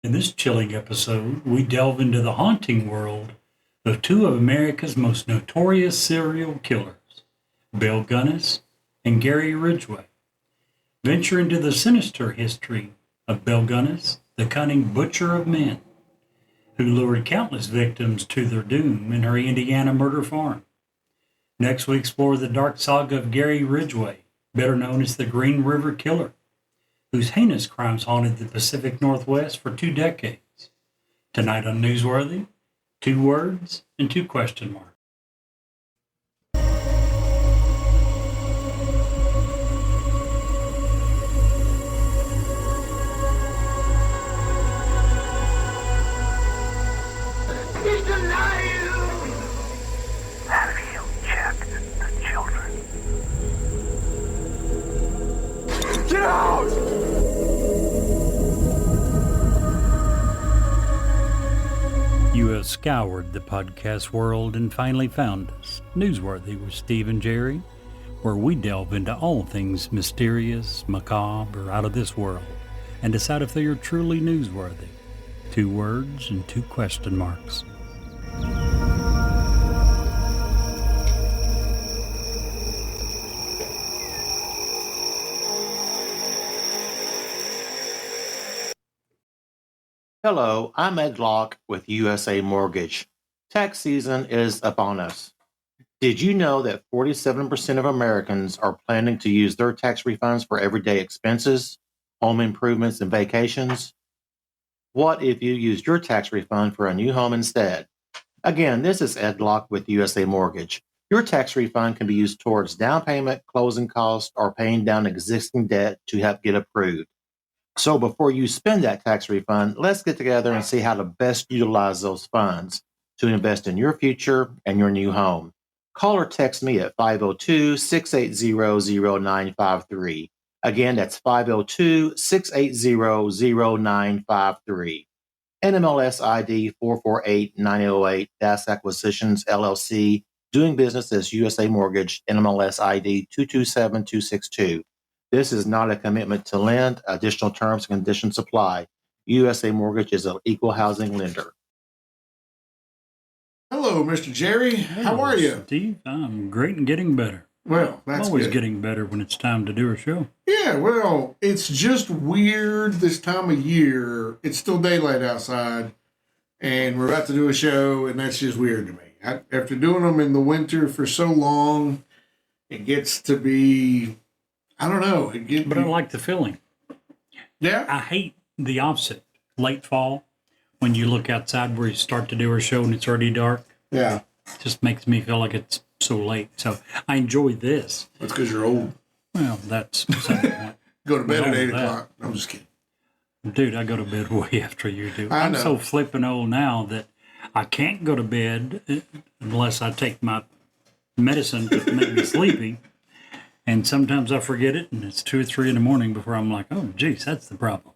In this chilling episode, we delve into the haunting world of two of America's most notorious serial killers, Bill Gunness and Gary Ridgway. Venture into the sinister history of Bill Gunness, the cunning butcher of men, who lured countless victims to their doom in her Indiana murder farm. Next, we explore the dark saga of Gary Ridgway, better known as the Green River Killer, whose heinous crimes haunted the Pacific Northwest for 2 decades. Tonight on Newsworthy, 2 words and 2 question marks. He's alive! Have you checked the children? Get out! You have scoured the podcast world and finally found us, Newsworthy with Steve and Jerry, where we delve into all things mysterious, macabre, or out of this world, and decide if they are truly newsworthy. 2 words and 2 question marks. Hello, I'm Ed Locke with USA Mortgage. Tax season is upon us. Did you know that 47% of Americans are planning to use their tax refunds for everyday expenses, home improvements, and vacations? What if you used your tax refund for a new home instead? Again, this is Ed Locke with USA Mortgage. Your tax refund can be used towards down payment, closing costs, or paying down existing debt to help get approved. So before you spend that tax refund, let's get together and see how to best utilize those funds to invest in your future and your new home. Call or text me at 502-680-0953. Again, that's 502-680-0953. NMLS ID 448-9008, Das Acquisitions, LLC, doing business as USA Mortgage, NMLS ID 227262. This is not a commitment to lend. Additional terms and conditions apply. USA Mortgage is an equal housing lender. Hello, Mr. Jerry. How are you? Steve, I'm great and getting better. Well, I'm that's always good. getting better when it's time to do a show. Yeah, well, it's just weird this time of year. It's still daylight outside, and we're about to do a show, and that's just weird to me. After doing them in the winter for so long, it gets to be, I don't know. But I like the feeling. Yeah? I hate the opposite. Late fall, when you look outside where you start to do our show and it's already dark, Yeah. it just makes me feel like it's so late. So I enjoy this. That's because you're old. Well, that's beside the point. Go to bed at All 8 that. o'clock. I'm just kidding. Dude, I go to bed way after you do. I I'm know. so flippin' old now that I can't go to bed unless I take my medicine to make me sleepy. And sometimes I forget it, and it's 2 or 3 in the morning before I'm like, oh, geez, that's the problem.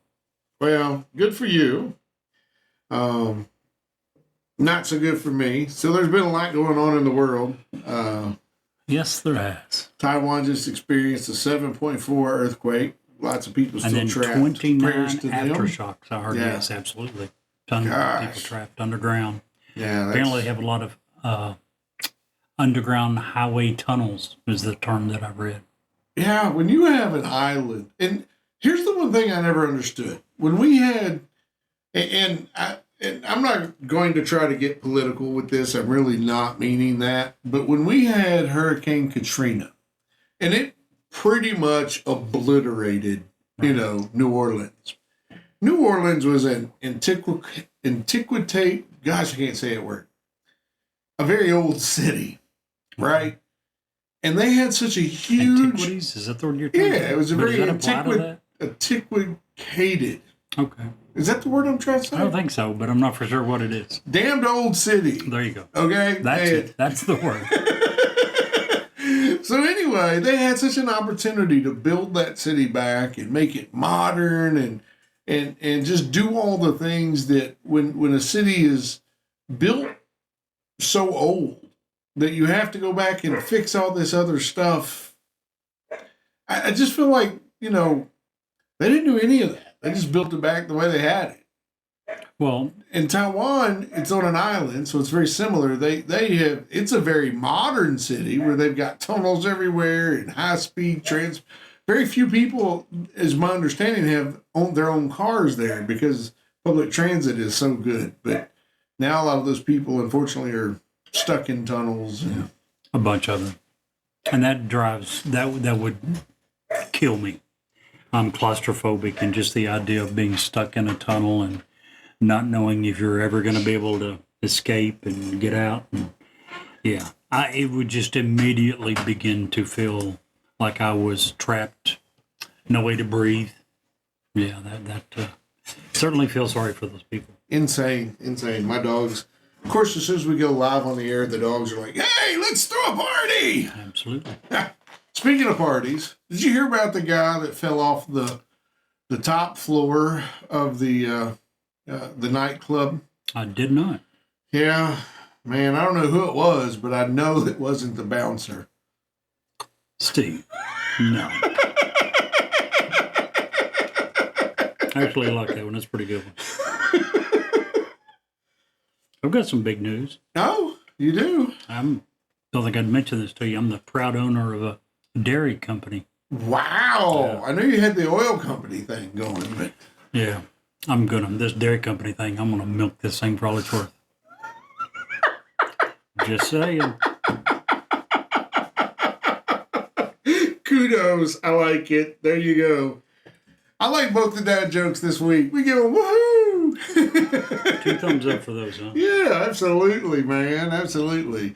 Well, good for you. Not so good for me. So there's been a lot going on in the world. Yes, there has. Taiwan just experienced a 7.4 earthquake. Lots of people And still then trapped. 29 Prayers to them. aftershocks. I heard, Yeah. yes, absolutely. Tons of Gosh. people trapped underground. Yeah, that's, Apparently, they have a lot of underground highway tunnels, is the term that I read. yeah. When you have an island, and here's the one thing I never understood: when we had, and I'm not going to try to get political with this. I'm really not meaning that. But when we had Hurricane Katrina, and it pretty much obliterated, New Orleans. New Orleans was an antiquate, gosh, I can't say that word. A very old city, right? And they had such a huge, Antiquities? Is that the word you're talking about? yeah, it was a But very does that apply to that? antiquated. Okay. Is that the word I'm trying to say? I don't think so, but I'm not for sure what it is. Damned old city. There you go. Okay? That's it. That's the word. So anyway, they had such an opportunity to build that city back and make it modern and just do all the things that when a city is built so old that you have to go back and fix all this other stuff. I just feel like, they didn't do any of that. They just built it back the way they had it. Well, In Taiwan, it's on an island, so it's very similar. They have it's a very modern city where they've got tunnels everywhere and high speed trans. Very few people, as my understanding, have owned their own cars there because public transit is so good. But now a lot of those people, unfortunately, are stuck in tunnels. And, a bunch of them, and that would kill me. I'm claustrophobic, and just the idea of being stuck in a tunnel and not knowing if you're ever going to be able to escape and get out. And yeah, it would just immediately begin to feel like I was trapped, no way to breathe. Yeah, that certainly feel sorry for those people. insane. My dogs. Of course, as soon as we go live on the air, the dogs are like, "Hey, let's throw a party!" Absolutely. Speaking of parties, did you hear about the guy that fell off the top floor of the nightclub? I did not. Yeah, man, I don't know who it was, but I know it wasn't the bouncer. Steve. No. Actually, I like that one. That's a pretty good one. I've got some big news. Oh, you do? Don't think I'd mention this to you. I'm the proud owner of a dairy company. Wow. I knew you had the oil company thing going, but Yeah, this dairy company thing, I'm gonna milk this thing for all it's worth. Just saying. kudos. I like it. There you go. I like both the dad jokes this week. We give them woohoo. 2 thumbs up for those, huh? Yeah, absolutely, man. Absolutely.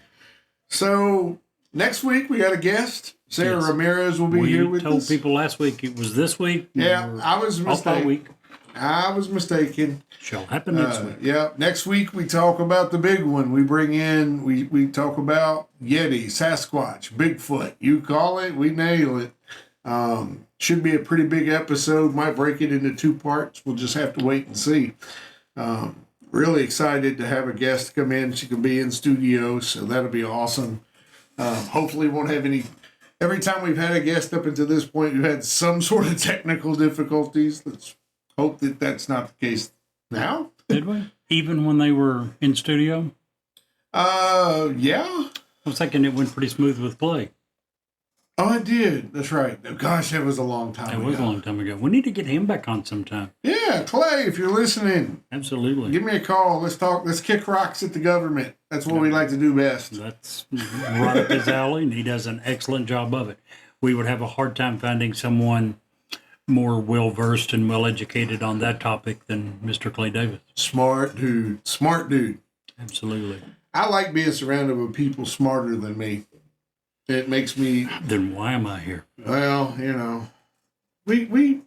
So next week we got a guest. Sarah Yes. Ramirez will be here We with told us. people last week it was this week. Yeah, or I was off by a mistaken. week. I was mistaken. Shall happen next week. Yeah, next week we talk about the big one. We bring in, we talk about Yeti, Sasquatch, Bigfoot. You call it, we nail it. Should be a pretty big episode. Might break it into 2 parts. We'll just have to wait and see. Really excited to have a guest come in. She can be in studio, so that'll be awesome. Hopefully won't have any. Every time we've had a guest up until this point, we've had some sort of technical difficulties. Let's hope that that's not the case now. Did we? Even when they were in studio? Yeah. I was thinking it went pretty smooth with Clay. Oh, I did. That's right. Oh, gosh, that was a long time It ago. was a long time ago. We need to get him back on sometime. Yeah, Clay, if you're listening, Absolutely. give me a call. Let's talk. Let's kick rocks at the government. That's what we like to do best. That's right up his alley, and he does an excellent job of it. We would have a hard time finding someone more well-versed and well-educated on that topic than Mr. Clay Davis. Smart dude. Smart dude. Absolutely. I like being surrounded with people smarter than me. It makes me, Then why am I here? well, we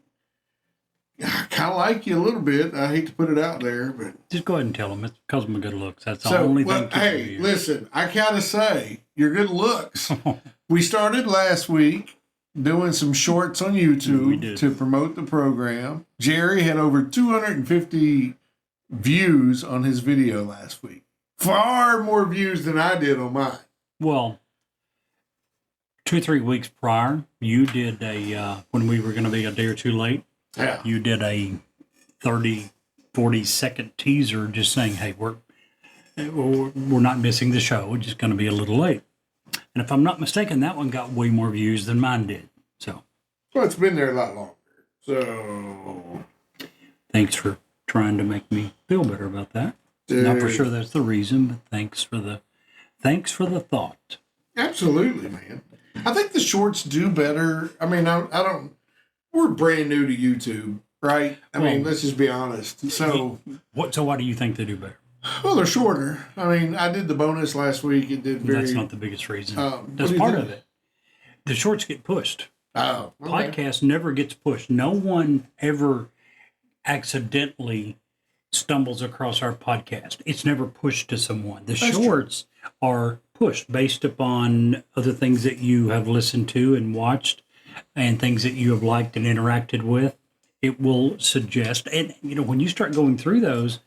kind of like you a little bit. I hate to put it out there, but Just go ahead and tell him it's because of my good looks. That's the only thing. keeping me hey, here. listen, I gotta say, your good looks. We started last week doing some shorts on We YouTube did. to promote the program. Jerry had over 250 views on his video last week. Far more views than I did on mine. Well, 2 or 3 weeks prior, you did when we were going to be a day or 2 late, Yeah. you did a 30, 40-second teaser just saying, hey, we're not missing the show. We're just going to be a little late. And if I'm not mistaken, that one got way more views than mine did. So Well, it's been there a lot longer. So, thanks for trying to make me feel better about that. Not for sure that's the reason, but thanks for the thought. absolutely, man. I think the shorts do better. I mean, I don't. We're brand new to YouTube, right? I mean, Well- let's just be honest. So, So why do you think they do better? well, they're shorter. I mean, I did the bonus last week. It did very. That's not the biggest reason. what That's do you part think? of it. The shorts get pushed. Oh, okay. Podcast never gets pushed. No one ever accidentally stumbles across our podcast. It's never pushed to someone. The That's true. shorts are pushed based upon other things that you have listened to and watched and things that you have liked and interacted with. It will suggest, and when you start going through those,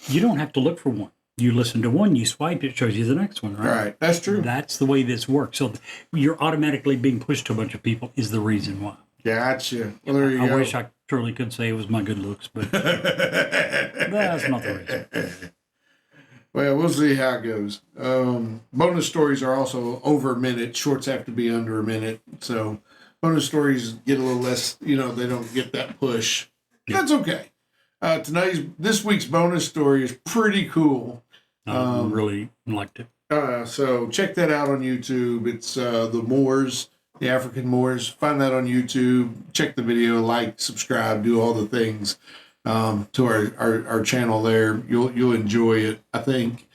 you don't have to look for one. You listen to one, you swipe, it shows you the next one, All right? right, that's true. That's the way this works. So you're automatically being pushed to a bunch of people is the reason why. Gotcha. Well, there you I go. wish I truly could say it was my good looks, but that's not the reason. Well, we'll see how it goes. Bonus stories are also over a minute. Shorts have to be under a minute. So bonus stories get a little less, they don't get that push. Yeah. That's okay. This week's bonus story is pretty cool. I really liked it. So check that out on YouTube. It's the Moors, the African Moors. Find that on YouTube. Check the video, like, subscribe, do all the things to our channel there. You'll enjoy it, I think.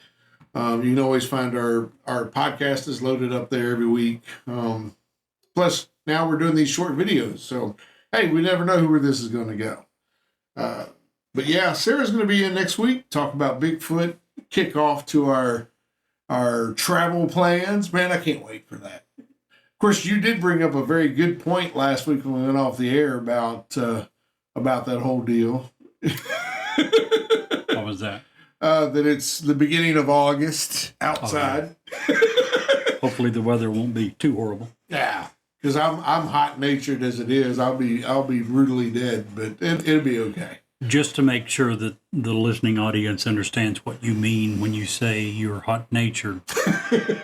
You can always find our podcast is loaded up there every week. Plus, now we're doing these short videos. So, hey, we never know where this is going to go. But yeah, Sarah's going to be in next week, talk about Bigfoot, kick off to our travel plans. Man, I can't wait for that. Of course, you did bring up a very good point last week when we went off the air about that whole deal. What was that? That it's the beginning of August outside. Hopefully the weather won't be too horrible. Yeah, because I'm hot natured as it is. I'll be brutally dead, but it'll be okay. Just to make sure that the listening audience understands what you mean when you say you're hot natured,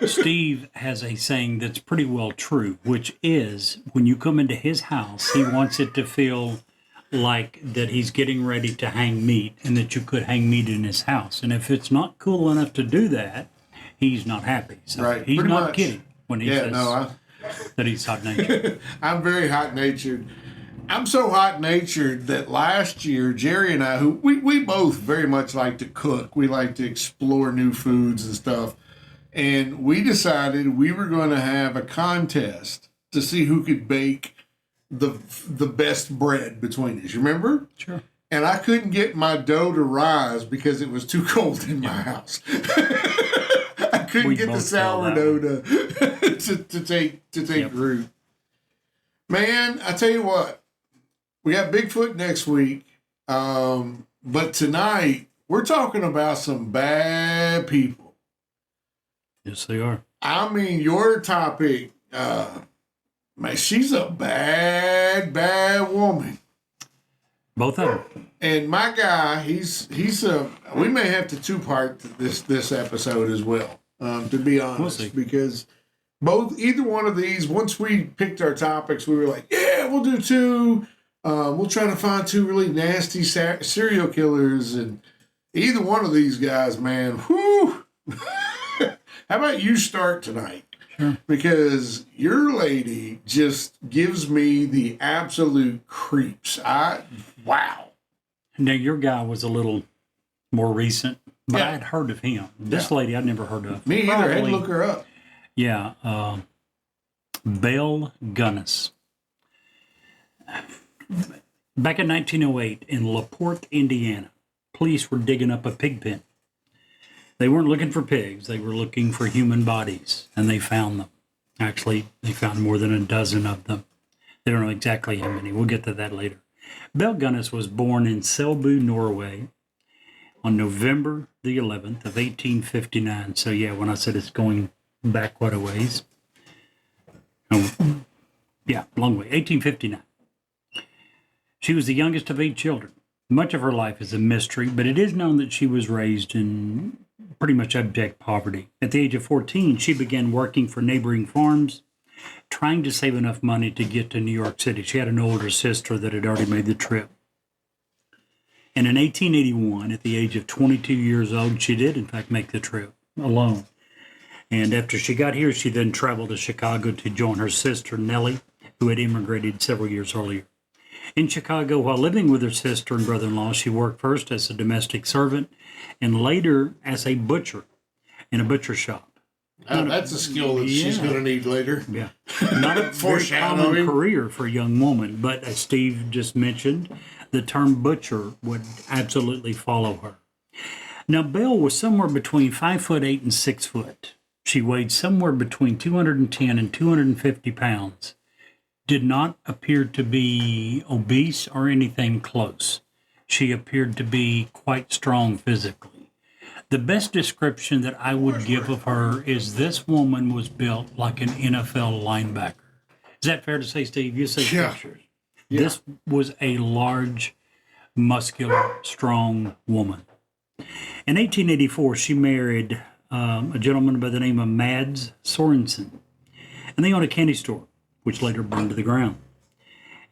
Steve has a saying that's pretty well true, which is when you come into his house, he wants it to feel like that he's getting ready to hang meat and that you could hang meat in his house. And if it's not cool enough to do that, he's not happy. So Right, he's pretty not much. kidding when he says that he's hot natured. I'm very hot natured. I'm so hot natured that last year, Jerry and I, who we both very much like to cook, we like to explore new foods and stuff. And we decided we were going to have a contest to see who could bake the best bread between us. You remember? Sure. And I couldn't get my dough to rise because it was too cold in my house. I couldn't We get the both felt that sourdough to take Yep. root. Man, I tell you what, we got Bigfoot next week, but tonight we're talking about some bad people. Yes, they are. I mean, your topic, man, she's a bad woman. Both of them. And my guy, he's we may have to two-part this episode as well, to be honest, see. because either one of these, once we picked our topics, we were like, yeah, we'll do two. We'll try to find two really nasty serial killers, and either one of these guys, man, whew. How about you start tonight? Sure. Because your lady just gives me the absolute creeps. Wow. Now, your guy was a little more recent, but Yeah. I had heard of him. This lady I'd never heard of. Me either. I had to Probably- look her up. Yeah. Belle Gunnis. Back in 1908 in LaPorte, Indiana, police were digging up a pig pen. They weren't looking for pigs. They were looking for human bodies, and they found them. Actually, they found more than a dozen of them. They don't know exactly how many. We'll get to that later. Belle Gunnis was born in Selbu, Norway on November the 11th of 1859. So, yeah, when I said it's going back quite a ways. Oh, yeah, long way. 1859. She was the youngest of 8 children. Much of her life is a mystery, but it is known that she was raised in pretty much abject poverty. At the age of 14, she began working for neighboring farms, trying to save enough money to get to New York City. She had an older sister that had already made the trip. And in 1881, at the age of 22 years old, she did, in fact, make the trip alone. And after she got here, she then traveled to Chicago to join her sister, Nellie, who had immigrated several years earlier. In Chicago, while living with her sister and brother-in-law, she worked first as a domestic servant and later as a butcher in a butcher shop. That's a skill that she's Yeah. going to need later. Yeah. Not a very Foreshadowing. common career for a young woman, but as Steve just mentioned, the term butcher would absolutely follow her. Now, Belle was somewhere between 5'8" and 6 foot. She weighed somewhere between 210 and 250 pounds. Did not appear to be obese or anything close. She appeared to be quite strong physically. The best description that I would give of her is this woman was built like an NFL linebacker. Is that fair to say, Steve? You say Yeah. pictures. This was a large muscular, strong woman. In 1884, she married a gentleman by the name of Mads Sorensen, and they owned a candy store, which later burned to the ground.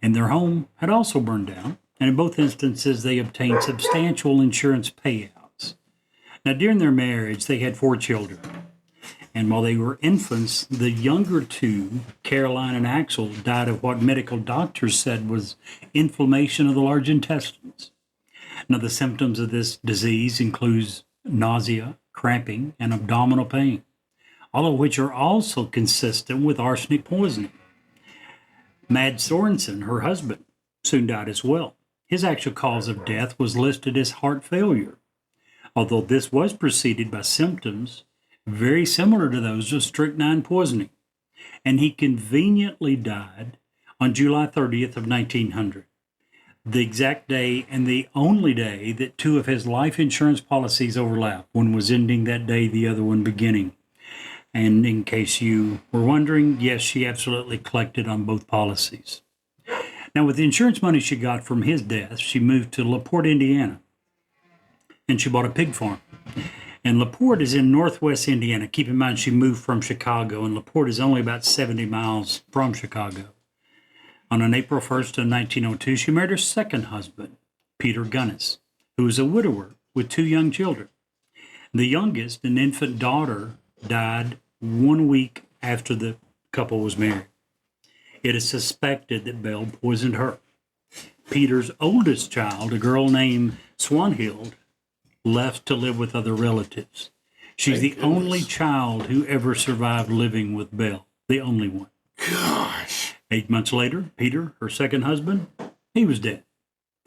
And their home had also burned down, and in both instances, they obtained substantial insurance payouts. Now, during their marriage, they had 4 children. And while they were infants, the younger two, Caroline and Axel, died of what medical doctors said was inflammation of the large intestines. Now, the symptoms of this disease include nausea, cramping, and abdominal pain, all of which are also consistent with arsenic poisoning. Mads Sorensen, her husband, soon died as well. His actual cause of death was listed as heart failure, although this was preceded by symptoms very similar to those of strychnine poisoning, and he conveniently died on July 30th of 1900, the exact day and the only day that 2 of his life insurance policies overlapped. One was ending that day, the other one beginning. And in case you were wondering, yes, she absolutely collected on both policies. Now, with the insurance money she got from his death, she moved to LaPorte, Indiana, and she bought a pig farm. And LaPorte is in northwest Indiana. Keep in mind, she moved from Chicago, and LaPorte is only about 70 miles from Chicago. On April 1st of 1902, she married her second husband, Peter Gunnis, who was a widower with 2 young children. The youngest, an infant daughter, died 1 week after the couple was married. It is suspected that Belle poisoned her. Peter's oldest child, a girl named Swanhild, left to live with other relatives. She's the only child who ever survived living with Belle, the only one. Gosh. 8 months later, Peter, her second husband, he was dead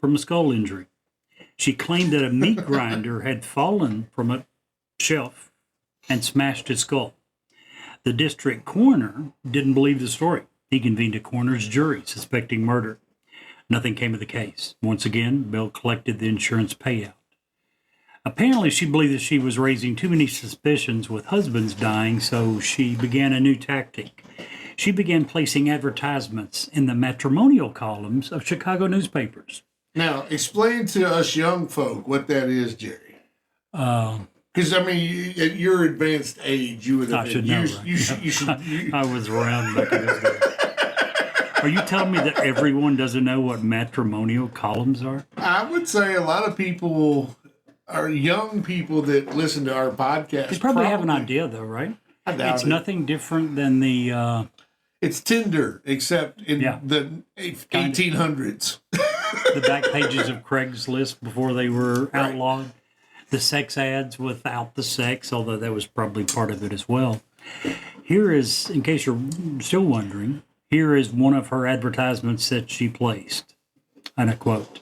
from a skull injury. She claimed that a meat grinder had fallen from a shelf and smashed his skull. The district coroner didn't believe the story. He convened a coroner's jury suspecting murder. Nothing came of the case. Once again, Belle collected the insurance payout. Apparently, she believed that she was raising too many suspicions with husbands dying, so she began a new tactic. She began placing advertisements in the matrimonial columns of Chicago newspapers. Now, explain to us young folk what that is, Jerry. Because, I mean, at your advanced age, you would have I should know, right? you should. I was around back in those days. Are you telling me that everyone doesn't know what matrimonial columns are? I would say a lot of people are young people that listen to our podcast. They probably have an idea, though, right? I doubt It's it. nothing different than the It's Tinder, except in the 1800s. the back pages of Craigslist before they were outlawed. The sex ads without the sex, although that was probably part of it as well. Here is, in case you're still wondering, here is one of her advertisements that she placed. And I quote,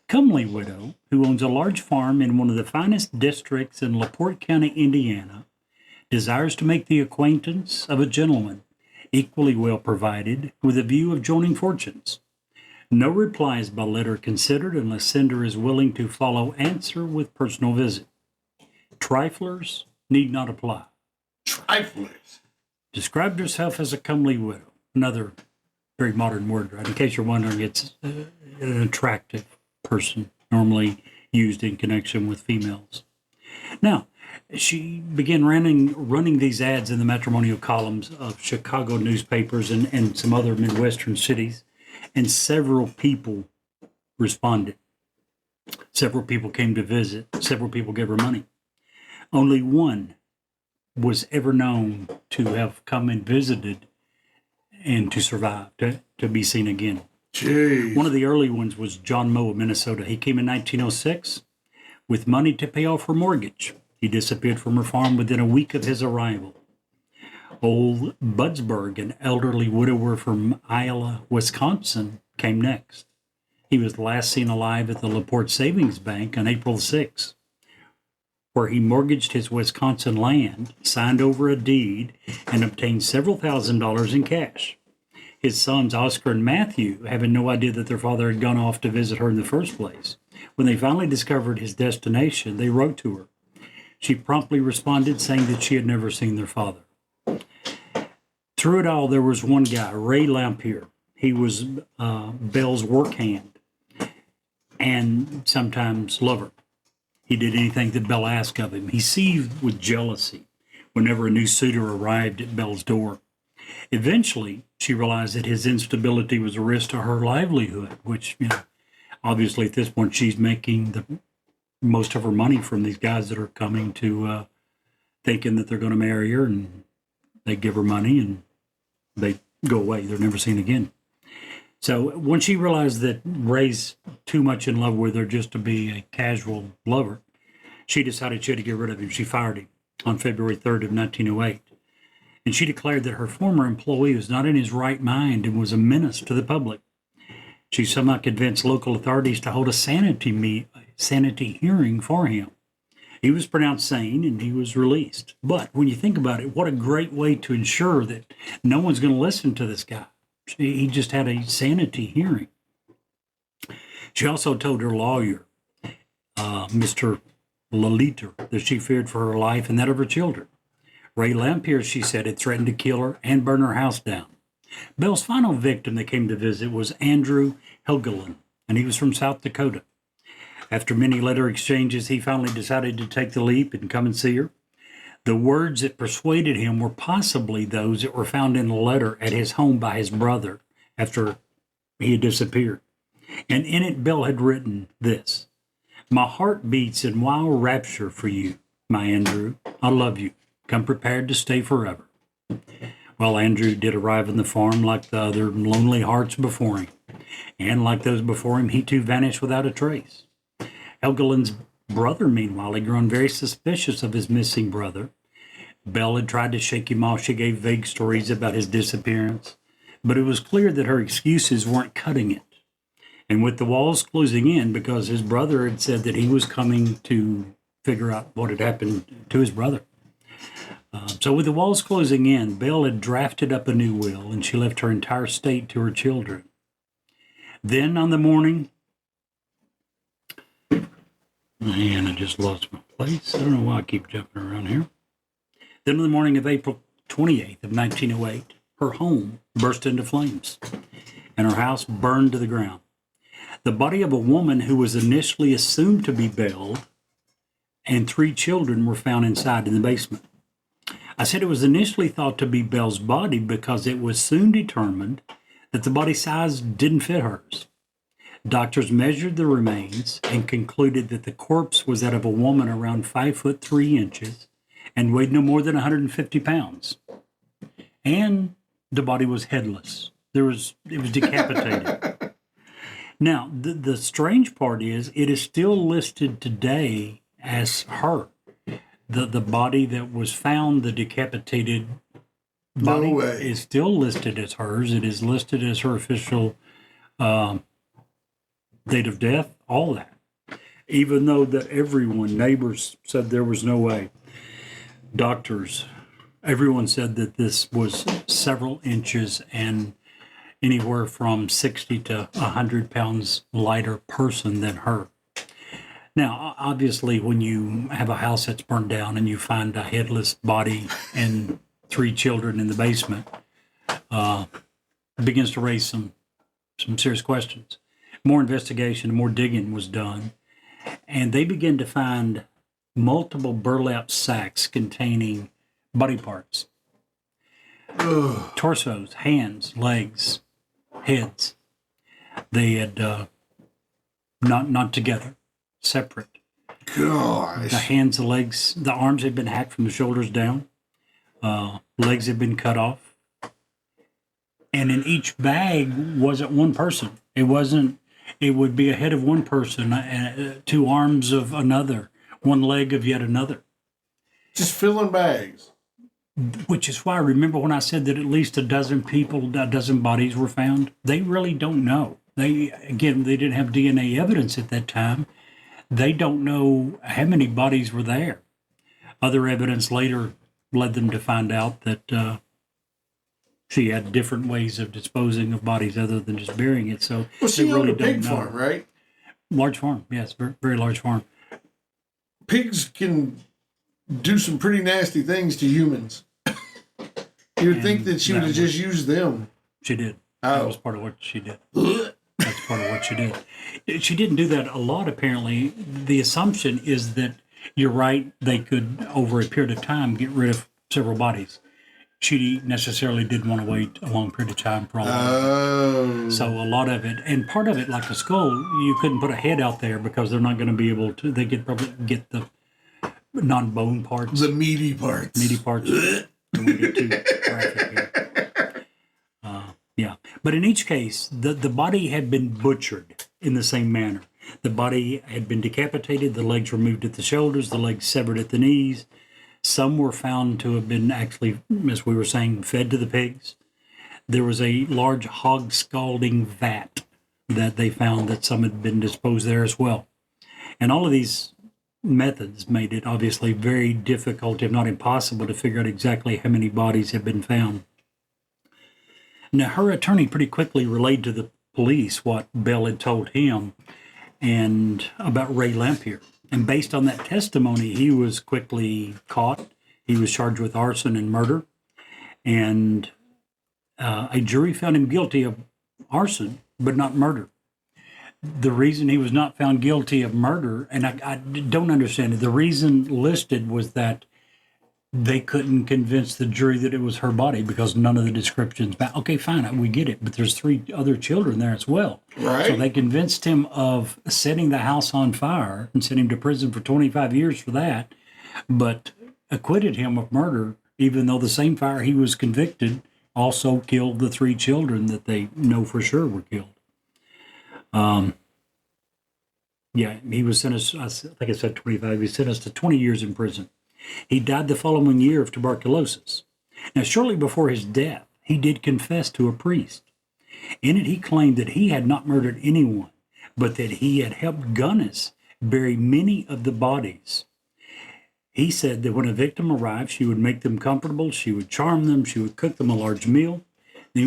"Comely widow who owns a large farm in one of the finest districts in LaPorte County, Indiana, desires to make the acquaintance of a gentleman equally well provided with a view of joining fortunes. No replies by letter considered unless sender is willing to follow answer with personal visit. Triflers need not apply." Triflers. Described herself as a comely widow. Another very modern word, right? In case you're wondering, it's an attractive person, normally used in connection with females. Now, she began running these ads in the matrimonial columns of Chicago newspapers and some other Midwestern cities, and several people responded. Several people came to visit. Several people gave her money. Only one was ever known to have come and visited and to survive, to be seen again. Jeez. One of the early ones was John Moe of Minnesota. He came in 1906 with money to pay off her mortgage. He disappeared from her farm within a week of his arrival. Old Budsberg, an elderly widower from Iowa, Wisconsin, came next. He was last seen alive at the LaPorte Savings Bank on April 6, where he mortgaged his Wisconsin land, signed over a deed, and obtained several $1,000s in cash. His sons, Oscar and Matthew, having no idea that their father had gone off to visit her in the first place. When they finally discovered his destination, they wrote to her. She promptly responded, saying that she had never seen their father. Through it all, there was one guy, Ray Lampier. He was Belle's work hand. and sometimes lover. He did anything that Belle asked of him. He seethed with jealousy whenever a new suitor arrived at Belle's door. Eventually, she realized that his instability was a risk to her livelihood, which, obviously at this point she's making the most of her money from these guys that are coming to thinking that they're going to marry her, and they give her money and they go away. They're never seen again. So when she realized that Ray's too much in love with her just to be a casual lover, she decided she had to get rid of him. She fired him on February 3rd of 1908. And she declared that her former employee was not in his right mind and was a menace to the public. She somehow convinced local authorities to hold a sanity hearing for him. He was pronounced sane and he was released. But when you think about it, what a great way to ensure that no one's going to listen to this guy. He just had a sanity hearing. She also told her lawyer, Mr. Laliter, that she feared for her life and that of her children. Ray Lampier, she said, had threatened to kill her and burn her house down. Belle's final victim that came to visit was Andrew Helgelin, and he was from South Dakota. After many letter exchanges, he finally decided to take the leap and come and see her. The words that persuaded him were possibly those that were found in a letter at his home by his brother after he had disappeared. And in it, Belle had written this: "My heart beats in wild rapture for you, my Andrew. I love you. Come prepared to stay forever." Well, Andrew did arrive on the farm like the other lonely hearts before him. And like those before him, he too vanished without a trace. Helgelin's brother, meanwhile, had grown very suspicious of his missing brother. Belle had tried to shake him off. She gave vague stories about his disappearance. But it was clear that her excuses weren't cutting it. And with the walls closing in, because his brother had said that he was coming to figure out what had happened to his brother. So with the walls closing in, Belle had drafted up a new will, and she left her entire estate to her children. Then on the morning, and I just lost my place. I don't know why I keep jumping around here. Then on the morning of April 28th of 1908, her home burst into flames, and her house burned to the ground. The body of a woman who was initially assumed to be Belle and 3 children were found inside in the basement. I said it was initially thought to be Belle's body because it was soon determined that the body size didn't fit hers. Doctors measured the remains and concluded that the corpse was that of a woman around 5'3" and weighed no more than 150 pounds. And the body was headless. It was decapitated. Now, the strange part is it is still listed today as her. The body that was found, the decapitated body, is still listed as hers. It is listed as her official date of death, all that. Even though that everyone, neighbors said there was no way. Doctors, everyone said that this was several inches and anywhere from 60 to 100 pounds lighter person than her. Now, obviously, when you have a house that's burned down and you find a headless body and 3 children in the basement, it begins to raise some serious questions. More investigation, more digging was done, and they began to find multiple burlap sacks containing body parts. Torsos, hands, legs, heads. They had not together. Separate. Gosh. The hands, the legs, the arms had been hacked from the shoulders down. Legs had been cut off. And in each bag wasn't one person. It would be a head of one person, 2 arms of another, 1 leg of yet another. Just filling bags. Which is why I remember when I said that at least a dozen bodies were found. They really don't know. They didn't have DNA evidence at that time. They don't know how many bodies were there. Other evidence later led them to find out that she had different ways of disposing of bodies other than just burying it. So she really owned a pig farm, right? Large farm, yes, very, very large farm. Pigs can do some pretty nasty things to humans. You would think that she would have just used them. She did. Oh. That was part of what she did. That's part of what she did. She didn't do that a lot, apparently. The assumption is that you're right, they could, over a period of time, get rid of several bodies. She necessarily didn't want to wait a long period of time for all of it. Oh. So a lot of it, and part of it, like the skull, you couldn't put a head out there because they're not going to be able to. They could probably get the non-bone parts, The meaty parts. meaty parts. Don't wanna get too graphic here. Yeah, but in each case, the body had been butchered in the same manner. The body had been decapitated, the legs removed at the shoulders, the legs severed at the knees. Some were found to have been actually, as we were saying, fed to the pigs. There was a large hog scalding vat that they found that some had been disposed there as well. And all of these methods made it obviously very difficult, if not impossible, to figure out exactly how many bodies had been found. Now, her attorney pretty quickly relayed to the police what Bell had told him and about Ray Lampier. And based on that testimony, he was quickly caught. He was charged with arson and murder. And a jury found him guilty of arson, but not murder. The reason he was not found guilty of murder, and I don't understand it, the reason listed was that they couldn't convince the jury that it was her body because none of the descriptions. Okay, fine, we get it, but there's 3 other children there as well. Right. So they convinced him of setting the house on fire and sent him to prison for 25 years for that, but acquitted him of murder, even though the same fire he was convicted also killed the 3 children that they know for sure were killed. Yeah, he was sentenced, I think I said 25, he was sentenced to 20 years in prison. He died the following year of tuberculosis. Now, shortly before his death, he did confess to a priest. In it, he claimed that he had not murdered anyone, but that he had helped Gunnis bury many of the bodies. He said that when a victim arrived, she would make them comfortable, she would charm them, she would cook them a large meal,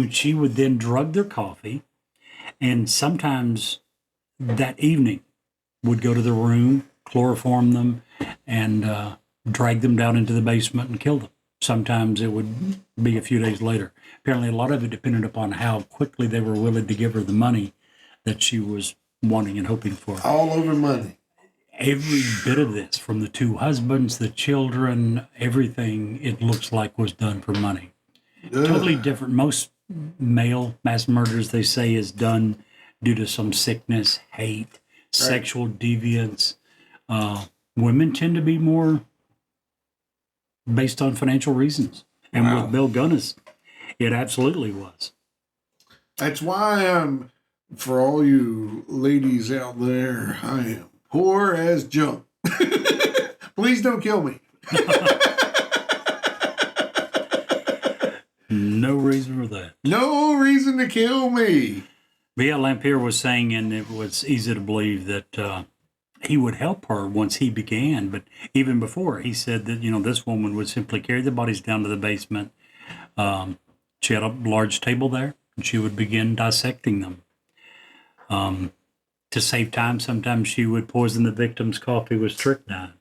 she would then drug their coffee, and sometimes that evening would go to the room, chloroform them, and drag them down into the basement and kill them. Sometimes it would be a few days later. Apparently, a lot of it depended upon how quickly they were willing to give her the money that she was wanting and hoping for. All over money. Every bit of this, from the 2 husbands, the children, everything, it looks like was done for money. Ugh. Totally different. Most male mass murders, they say, is done due to some sickness, hate, sexual deviance. Women tend to be more based on financial reasons. And Wow. with Bill Gunnis, it absolutely was. That's why I'm, for all you ladies out there, I am poor as junk. Please don't kill me. No reason for that. No reason to kill me. But yeah, Lampier was saying, and it was easy to believe that he would help her once he began. But even before, he said that, this woman would simply carry the bodies down to the basement. She had a large table there, and she would begin dissecting them. To save time, sometimes she would poison the victim's coffee with strychnine.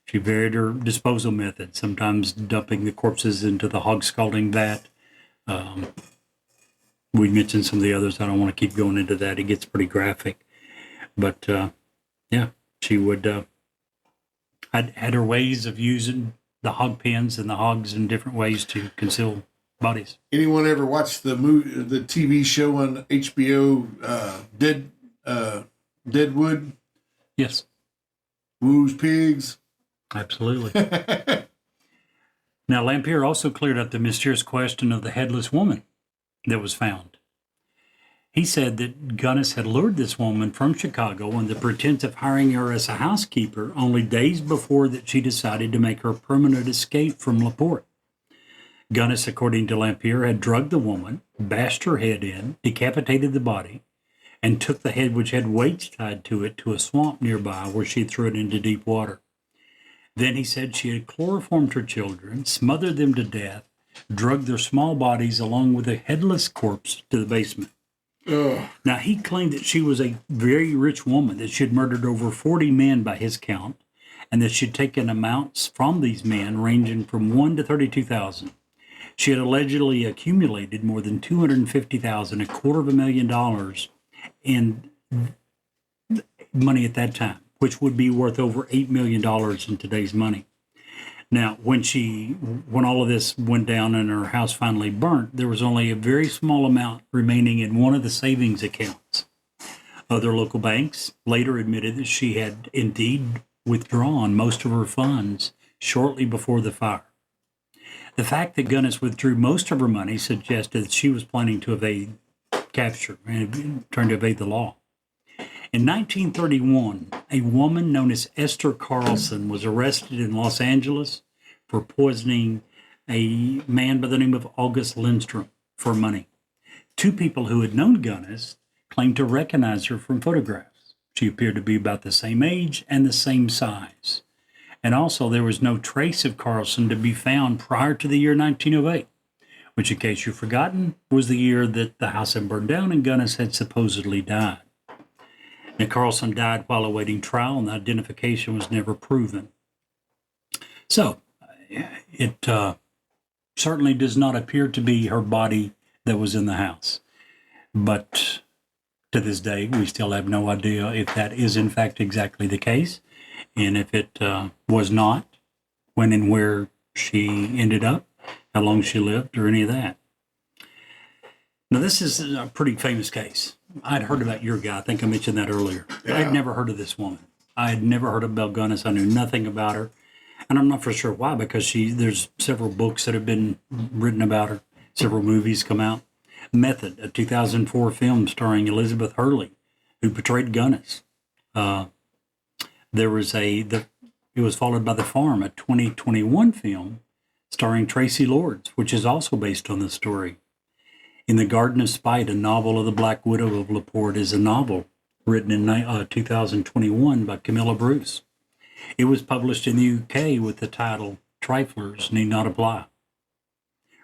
She varied her disposal method, sometimes dumping the corpses into the hog scalding vat. We mentioned some of the others. I don't want to keep going into that. It gets pretty graphic. But, yeah, she would had her ways of using the hog pens and the hogs in different ways to conceal bodies. Anyone ever watched the TV show on HBO, Deadwood? Yes, Woo's Pigs? absolutely. Now, Lampier also cleared up the mysterious question of the headless woman that was found. He said that Gunnis had lured this woman from Chicago on the pretense of hiring her as a housekeeper only days before that she decided to make her permanent escape from LaPorte. Gunnis, according to Lampier, had drugged the woman, bashed her head in, decapitated the body, and took the head, which had weights tied to it, to a swamp nearby where she threw it into deep water. Then he said she had chloroformed her children, smothered them to death, drugged their small bodies along with a headless corpse to the basement. Ugh. Now, he claimed that she was a very rich woman, that she had murdered over 40 men by his count, and that she had taken amounts from these men ranging from $1,000 to $32,000. She had allegedly accumulated more than $250,000, $250,000, in money at that time, which would be worth over $8 million in today's money. Now, when all of this went down and her house finally burnt, there was only a very small amount remaining in one of the savings accounts. Other local banks later admitted that she had indeed withdrawn most of her funds shortly before the fire. The fact that Gunness withdrew most of her money suggested that she was planning to evade capture and trying to evade the law. In 1931, a woman known as Esther Carlson was arrested in Los Angeles for poisoning a man by the name of August Lindstrom for money. Two people who had known Gunness claimed to recognize her from photographs. She appeared to be about the same age and the same size. And also, there was no trace of Carlson to be found prior to the year 1908, which, in case you've forgotten, was the year that the house had burned down and Gunness had supposedly died. Now, Carlson died while awaiting trial, and the identification was never proven. So, it certainly does not appear to be her body that was in the house. But to this day, we still have no idea if that is, in fact, exactly the case. And if it was not, when and where she ended up, how long she lived, or any of that. Now, this is a pretty famous case. I'd heard about your guy. I think I mentioned that earlier. Yeah. I'd never heard of this woman. I had never heard of Belle Gunness. I knew nothing about her. And I'm not for sure why, because there's several books that have been written about her. Several movies come out. Method, a 2004 film starring Elizabeth Hurley, who portrayed Gunness. It was followed by The Farm, a 2021 film starring Tracy Lords, which is also based on this story. In the Garden of Spite, a novel of the Black Widow of Laporte, is a novel written in 2021 by Camilla Bruce. It was published in the UK with the title Triflers Need Not Apply.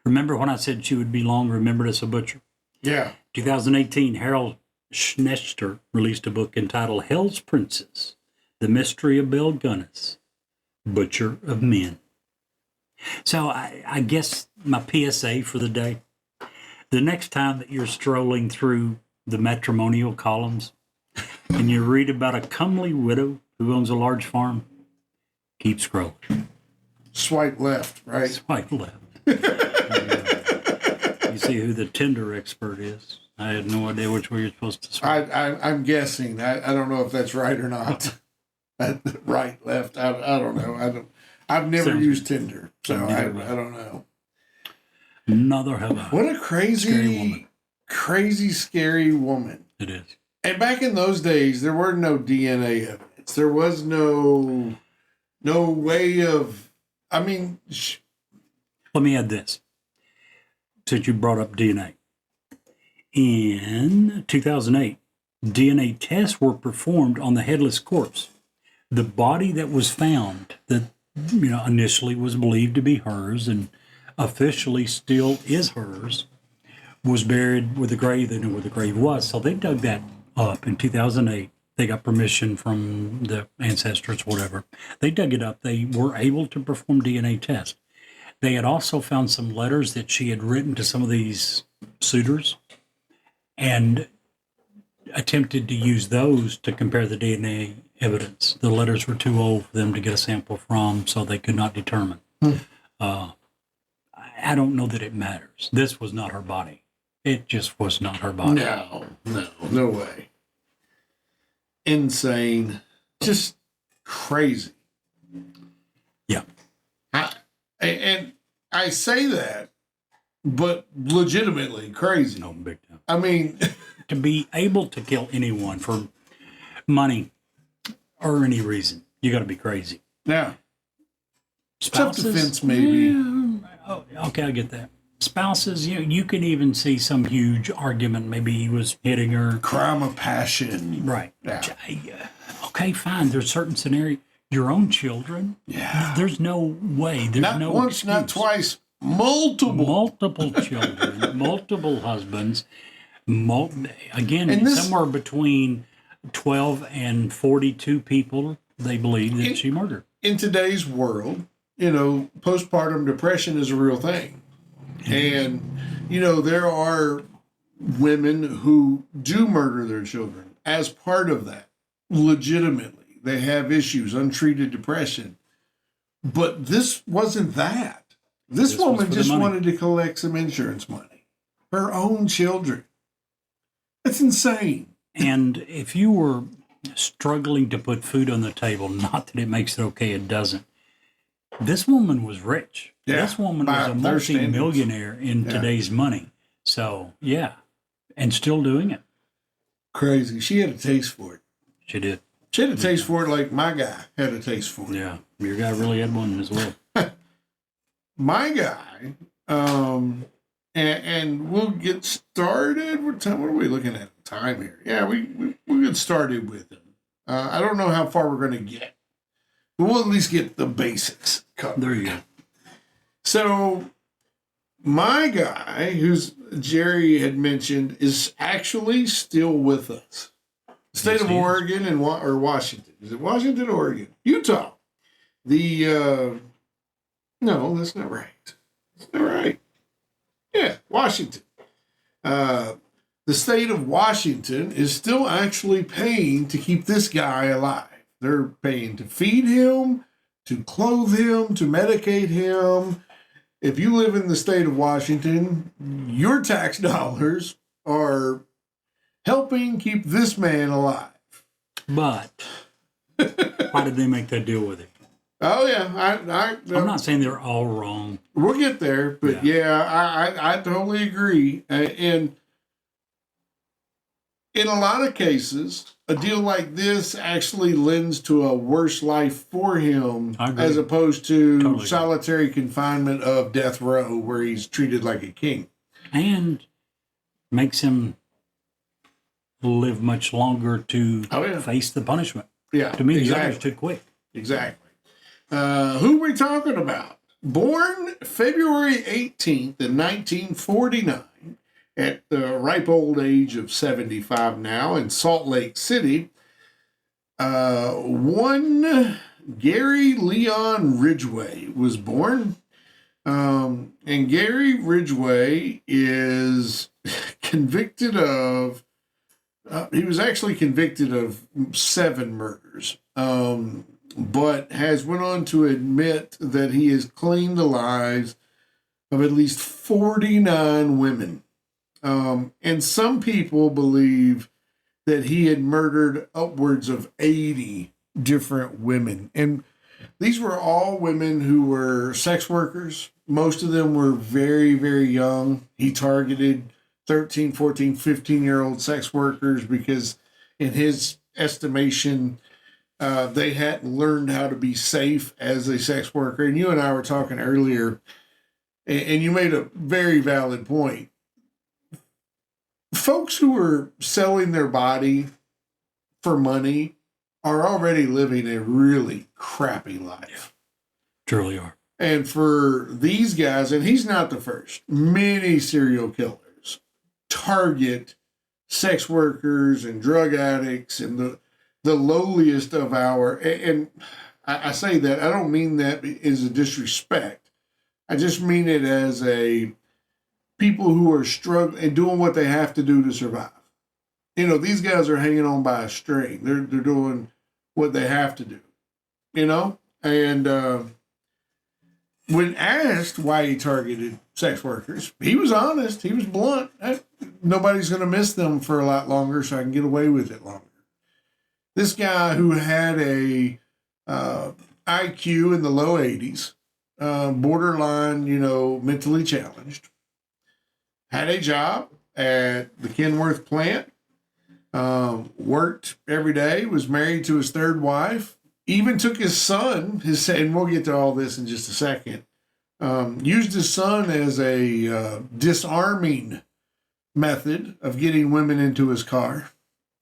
Remember when I said she would be long remembered as a butcher? Yeah. 2018, Harold Schnechter released a book entitled Hell's Princess, The Mystery of Belle Gunness, Butcher of Men. So I guess my PSA for the day, the next time that you're strolling through the matrimonial columns and you read about a comely widow who owns a large farm, keep scrolling. Swipe left, right? Swipe left. You see who the Tinder expert is. I had no idea which way you're supposed to swipe. I'm guessing. I don't know if that's right or not. Right, left. I don't know. I've never used Tinder, so I don't know. Neither have I. What a Scary woman. crazy, scary woman. It is. And back in those days, there were no DNA evidence. There was no way of. I mean, Let me add this, since you brought up DNA. In 2008, DNA tests were performed on the headless corpse. The body that was found, that initially was believed to be hers and officially still is hers, was buried with a grave. They knew where the grave was, so they dug that up in 2008. They got permission from the ancestors, whatever. They dug it up. They were able to perform DNA tests. They had also found some letters that she had written to some of these suitors and attempted to use those to compare the DNA evidence. The letters were too old for them to get a sample from, so they could not determine. I don't know that it matters. This was not her body. It just was not her body. No way. Insane. Just crazy. Yeah. And I say that, but legitimately crazy. No, big time. I mean, To be able to kill anyone for money or any reason, you got to be crazy. yeah. Spouses, Self-defense, maybe. Oh, okay, I get that. Spouses, you can even see some huge argument. Maybe he was hitting her. Crime of passion. Right. Yeah. Okay, fine. There's certain scenarios. Your own children. Yeah. There's no way. There's Not no once, not excuse. twice, multiple. Children, multiple husbands. Again, And this- somewhere between 12 and 42 people they believe that she murdered. In today's world, postpartum depression is a real thing. And, there are women who do murder their children as part of that. Legitimately, they have issues, untreated depression. But this wasn't that. This This was woman for the just money. wanted to collect some insurance money. Her own children. That's insane. And if you were struggling to put food on the table, not that it makes it okay, it doesn't. This woman was rich. Yeah, This woman by was a their standards. multi-millionaire in Yeah. today's money. So, yeah, and still doing it. Crazy. She had a taste for it. She did. She had a taste for it like my guy had a taste for it. Yeah, your guy really had one as well. My guy, and we'll get started. What are we looking at time here? Yeah, we'll get started with him. I don't know how far we're going to get, but we'll at least get the basics covered. There you go. So, my guy, who's Jerry had mentioned, is actually still with us. State Yes, of he is. Oregon and or Washington. Is it Washington or Oregon? Utah. No, that's not right. That's not right. Yeah, Washington. The state of Washington is still actually paying to keep this guy alive. They're paying to feed him, to clothe him, to medicate him. If you live in the state of Washington, your tax dollars are helping keep this man alive. But why did they make that deal with him? Oh yeah, I'm not saying they're all wrong. we'll get there, but I totally agree. And in a lot of cases, a deal like this actually lends to a worse life for him, I agree. as opposed to Totally agree. solitary confinement of death row, where he's treated like a king. And makes him live much longer to Oh, yeah. face the punishment. Yeah, To me, the exactly. other's too quick. Exactly. Who are we talking about? Born February 18th in 1949 at the ripe old age of 75 now in Salt Lake City, one Gary Leon Ridgway was born. And Gary Ridgway is convicted of, he was actually convicted of 7 murders. But has went on to admit that he has claimed the lives of at least 49 women. And some people believe that he had murdered upwards of 80 different women. And these were all women who were sex workers. Most of them were very, very young. He targeted 13, 14, 15-year-old sex workers because in his estimation, they hadn't learned how to be safe as a sex worker. And you and I were talking earlier, and you made a very valid point. Folks who are selling their body for money are already living a really crappy life. Truly are. And for these guys, and he's not the first, many serial killers target sex workers and drug addicts and the lowliest of our, and I say that, I don't mean that as a disrespect. I just mean it as a people who are struggling and doing what they have to do to survive. You know, these guys are hanging on by a string. They're doing what they have to do, you know? And when asked why he targeted sex workers, he was honest. He was blunt. Nobody's going to miss them for a lot longer, so I can get away with it longer. This guy who had a IQ in the low 80s, borderline, mentally challenged, had a job at the Kenworth plant, worked every day, was married to his 3rd wife, even took his son, and we'll get to all this in just a second, used his son as a disarming method of getting women into his car.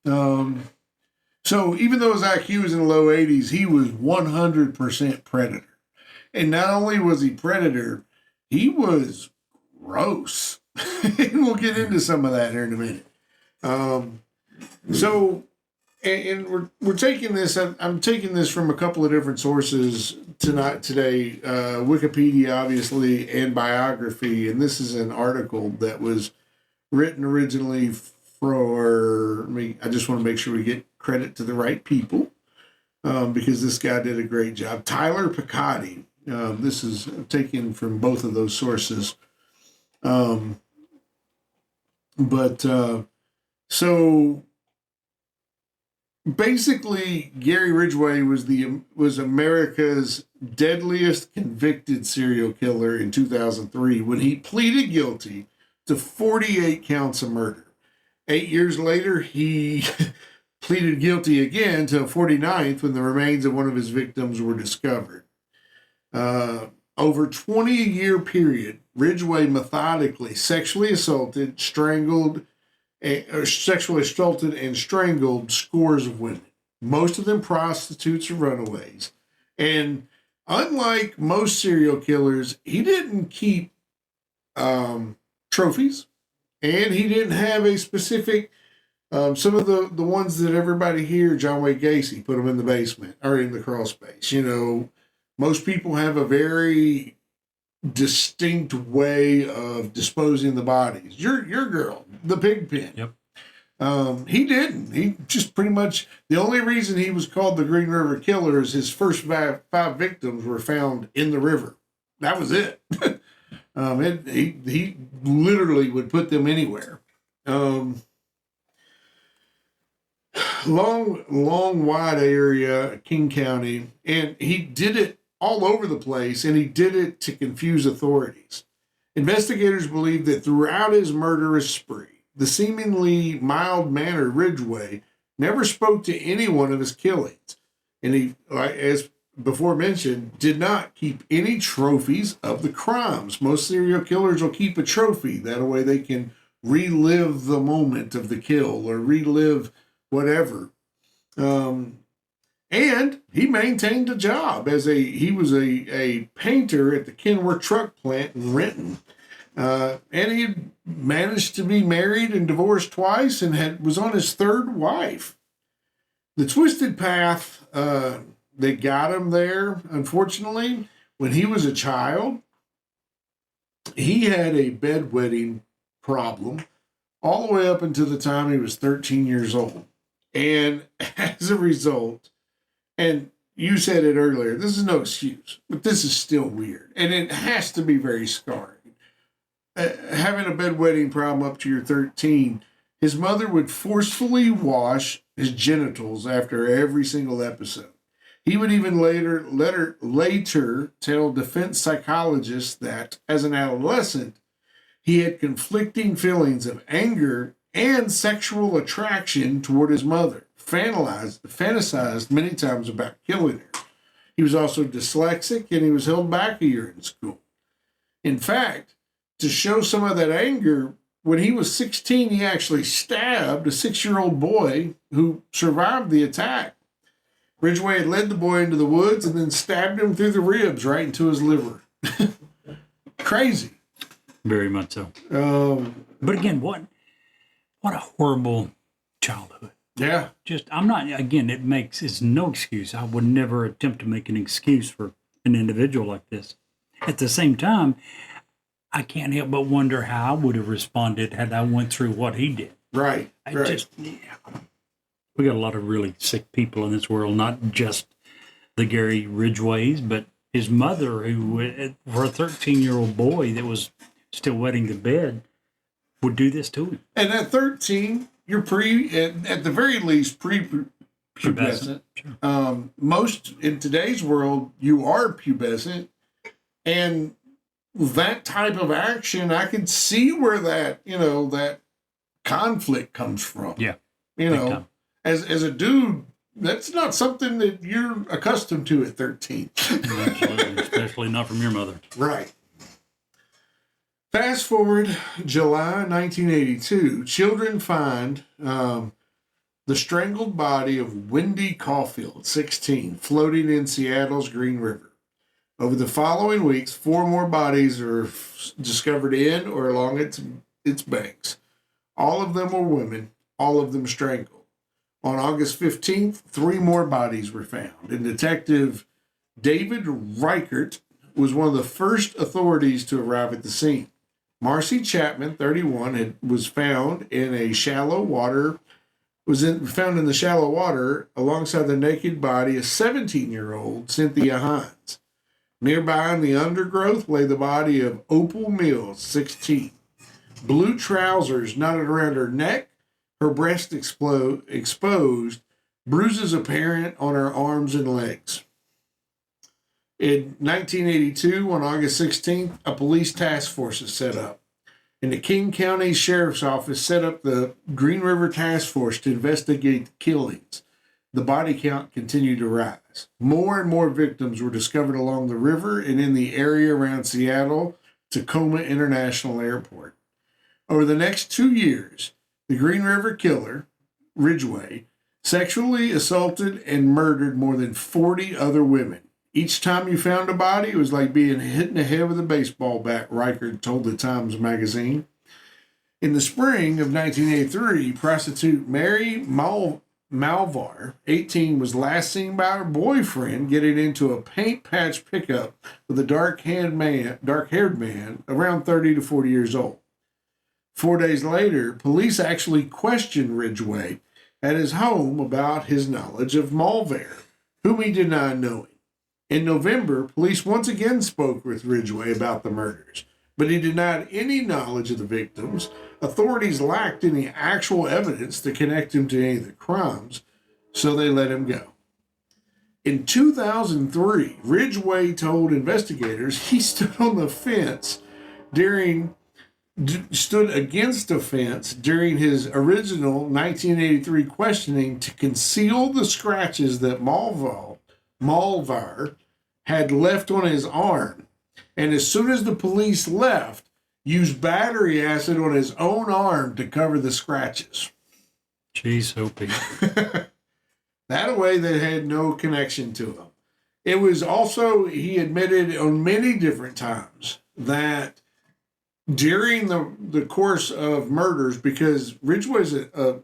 So even though his IQ was in the low 80s, he was 100% predator. And not only was he predator, he was gross. And we'll get into some of that here in a minute. And we're taking this, I'm taking this from a couple of different sources today, Wikipedia, obviously, and biography. And this is an article that was written originally for me. I just want to make sure we get credit to the right people, because this guy did a great job. Tyler Picotti. This is taken from both of those sources. So basically, Gary Ridgway was America's deadliest convicted serial killer in 2003 when he pleaded guilty to 48 counts of murder. 8 years later, he pleaded guilty again to a 49th when the remains of one of his victims were discovered. Over a 20-year period, Ridgway methodically sexually assaulted and strangled scores of women, most of them prostitutes or runaways. And unlike most serial killers, he didn't keep trophies, and he didn't have a specific. Some of the ones that everybody here, John Wayne Gacy, put them in the basement or in the crawl space. Most people have a very distinct way of disposing of the bodies. Your girl, the pig pen. Yep. He didn't. He just pretty much, the only reason he was called the Green River Killer is his first five victims were found in the river. That was it. He literally would put them anywhere. Long, wide area, King County, and he did it all over the place, and he did it to confuse authorities. Investigators believe that throughout his murderous spree, the seemingly mild-mannered Ridgway never spoke to any one of his killings, and he, as before mentioned, did not keep any trophies of the crimes. Most serial killers will keep a trophy. That way they can relive the moment of the kill or relive whatever. And he maintained a job he was a painter at the Kenworth truck plant in Renton. And he managed to be married and divorced twice and was on his third wife. The twisted path that got him there, unfortunately, when he was a child, he had a bedwetting problem all the way up until the time he was 13 years old. And as a result, and you said it earlier, this is no excuse, but this is still weird. And it has to be very scarring. Having a bedwetting problem up to your 13, his mother would forcefully wash his genitals after every single episode. He would even later tell defense psychologists that as an adolescent, he had conflicting feelings of anger and sexual attraction toward his mother, fantasized many times about killing her. He was also dyslexic, and he was held back a year in school. In fact, to show some of that anger, when he was 16, he actually stabbed a 6-year-old boy who survived the attack. Ridgway had led the boy into the woods and then stabbed him through the ribs right into his liver. Crazy. Very much so. But again, what a horrible childhood. Yeah. It's no excuse. I would never attempt to make an excuse for an individual like this. At the same time, I can't help but wonder how I would have responded had I went through what he did. Right. We got a lot of really sick people in this world, not just the Gary Ridgways, but his mother, who, for a 13-year-old boy that was still wetting the bed, would do this to him. And at 13, you're at the very least, pre-pubescent. Sure. Most, in today's world, you are pubescent. And that type of action, I could see where that conflict comes from. Yeah. As a dude, that's not something that you're accustomed to at 13. Absolutely, especially not from your mother. Right. Fast forward July 1982, children find the strangled body of Wendy Caulfield, 16, floating in Seattle's Green River. Over the following weeks, 4 more bodies are discovered in or along its banks. All of them were women, all of them strangled. On August 15th, 3 more bodies were found, and Detective David Reichert was one of the first authorities to arrive at the scene. Marcy Chapman, 31, was found in the shallow water alongside the naked body of 17-year-old Cynthia Hines. Nearby in the undergrowth lay the body of Opal Mills, 16. Blue trousers knotted around her neck, her breast exposed, bruises apparent on her arms and legs. In 1982, on August 16th, a police task force is set up. And the King County Sheriff's Office set up the Green River Task Force to investigate the killings. The body count continued to rise. More and more victims were discovered along the river and in the area around Seattle Tacoma International Airport. Over the next 2 years, the Green River Killer, Ridgway, sexually assaulted and murdered more than 40 other women. Each time you found a body, it was like being hit in the head with a baseball bat, Reichert told the Times Magazine. In the spring of 1983, prostitute Mary Malvar, 18, was last seen by her boyfriend getting into a paint patch pickup with a dark-haired man around 30 to 40 years old. 4 days later, police actually questioned Ridgway at his home about his knowledge of Malvar, whom he denied knowing. In November, police once again spoke with Ridgway about the murders, but he denied any knowledge of the victims. Authorities lacked any actual evidence to connect him to any of the crimes, so they let him go. In 2003, Ridgway told investigators he stood against a fence during his original 1983 questioning to conceal the scratches that Malvar had left on his arm, and as soon as the police left, used battery acid on his own arm to cover the scratches. Jeez, Opie. That way they had no connection to him. It was also, he admitted on many different times that during the course of murders, because Ridgway's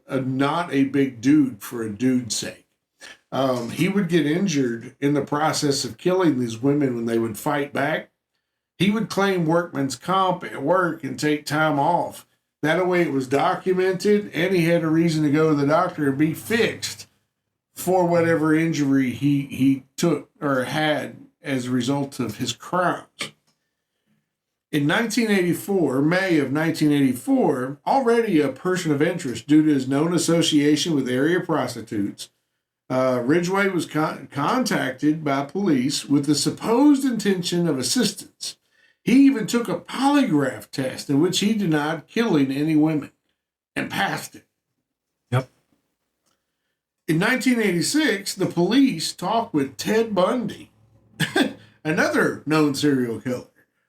not a big dude for a dude's sake, he would get injured in the process of killing these women when they would fight back. He would claim workman's comp at work and take time off. That way it was documented, and he had a reason to go to the doctor and be fixed for whatever injury he took or had as a result of his crimes. In 1984, May of 1984, already a person of interest due to his known association with area prostitutes, Ridgway was contacted by police with the supposed intention of assistance. He even took a polygraph test in which he denied killing any women and passed it. Yep. In 1986, the police talked with Ted Bundy, another known serial killer,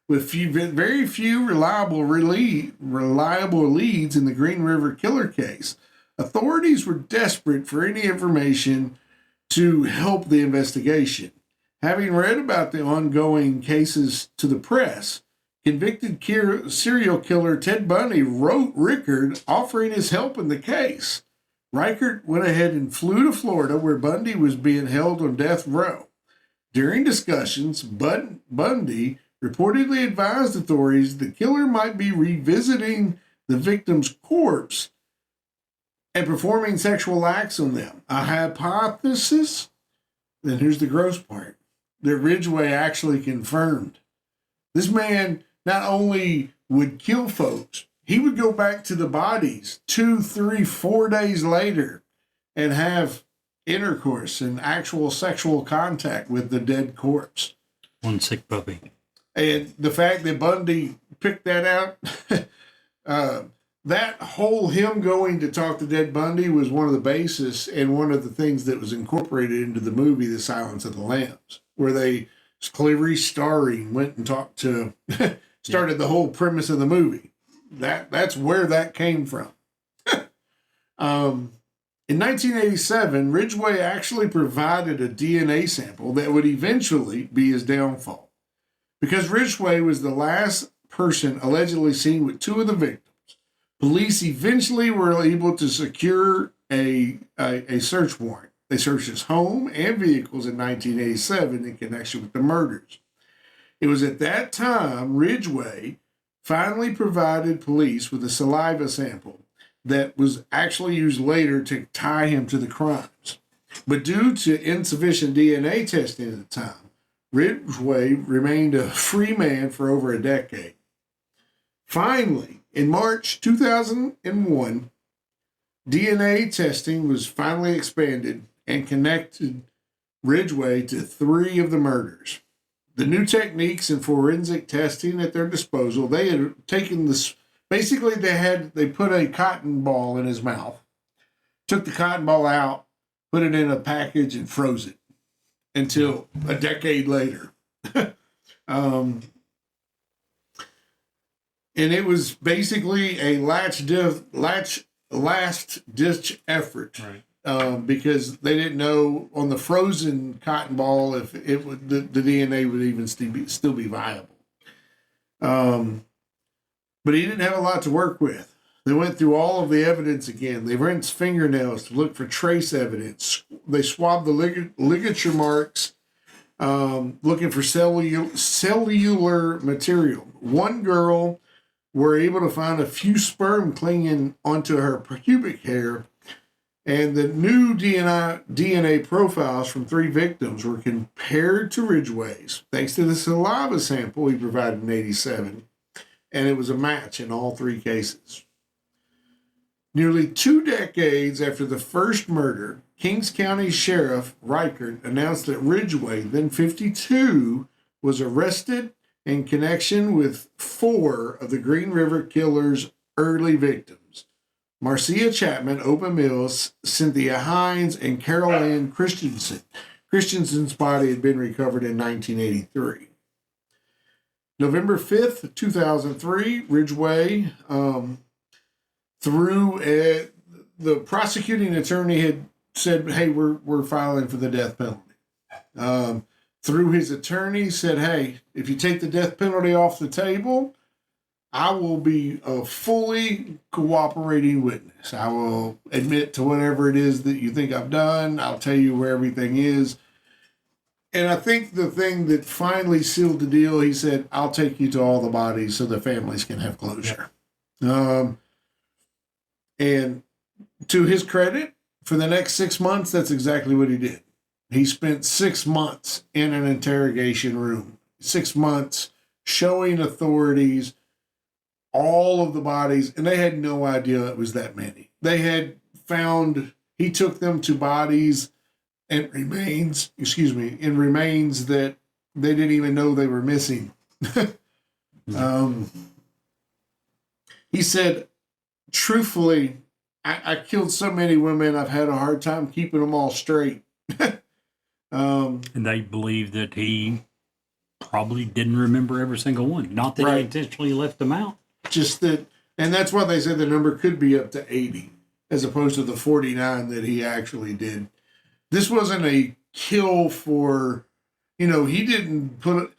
with very few reliable leads in the Green River Killer case. Authorities were desperate for any information to help the investigation. Having read about the ongoing cases to the press, convicted serial killer Ted Bundy wrote Rickard offering his help in the case. Reichert went ahead and flew to Florida, where Bundy was being held on death row. During discussions, Bundy reportedly advised authorities the killer might be revisiting the victim's corpse and performing sexual acts on them. A hypothesis, then here's the gross part, that Ridgway actually confirmed. This man not only would kill folks, he would go back to the bodies 2, 3, 4 days later and have intercourse and actual sexual contact with the dead corpse. One sick puppy. And the fact that Bundy picked that out, that whole him going to talk to Ted Bundy was one of the basis and one of the things that was incorporated into the movie The Silence of the Lambs, where they, Clarice Starling, went and talked to, started the whole premise of the movie. That's where that came from. In 1987, Ridgway actually provided a DNA sample that would eventually be his downfall. Because Ridgway was the last person allegedly seen with 2 of the victims, police eventually were able to secure a search warrant. They searched his home and vehicles in 1987 in connection with the murders. It was at that time Ridgway finally provided police with a saliva sample that was actually used later to tie him to the crimes. But due to insufficient DNA testing at the time, Ridgway remained a free man for over a decade. Finally, in March 2001, DNA testing was finally expanded and connected Ridgway to 3 of the murders. The new techniques and forensic testing at their disposal, they had taken this, basically they put a cotton ball in his mouth, took the cotton ball out, put it in a package and froze it until a decade later. And it was basically a last-ditch effort. Right. Because they didn't know on the frozen cotton ball if it would the DNA would even still be viable. But he didn't have a lot to work with. They went through all of the evidence again. They rinsed fingernails to look for trace evidence. They swabbed the ligature marks, looking for cellular material. One girl were able to find a few sperm clinging onto her pubic hair. And the new DNA profiles from 3 victims were compared to Ridgway's, thanks to the saliva sample he provided in 1987, and it was a match in all 3 cases. Nearly 2 decades after the first murder, Kings County Sheriff Reichert announced that Ridgway, then 52, was arrested in connection with 4 of the Green River Killer's early victims. Marcia Chapman, Open Mills, Cynthia Hines, and Carol Ann Christensen. Christensen's body had been recovered in 1983. November 5th, 2003, Ridgway, the prosecuting attorney had said, hey, we're filing for the death penalty. Through his attorney said, hey, if you take the death penalty off the table, I will be a fully cooperating witness. I will admit to whatever it is that you think I've done. I'll tell you where everything is. And I think the thing that finally sealed the deal, he said, I'll take you to all the bodies so the families can have closure. And to his credit, for the next 6 months, that's exactly what he did. He spent 6 months in an interrogation room, 6 months showing authorities all of the bodies, and they had no idea it was that many. They had found, he took them to bodies and remains that they didn't even know they were missing. He said, truthfully, I killed so many women, I've had a hard time keeping them all straight. And they believe that he probably didn't remember every single one. Not that he intentionally left them out. Just that, and that's why they said the number could be up to 80, as opposed to the 49 that he actually did. This wasn't a kill for, he didn't put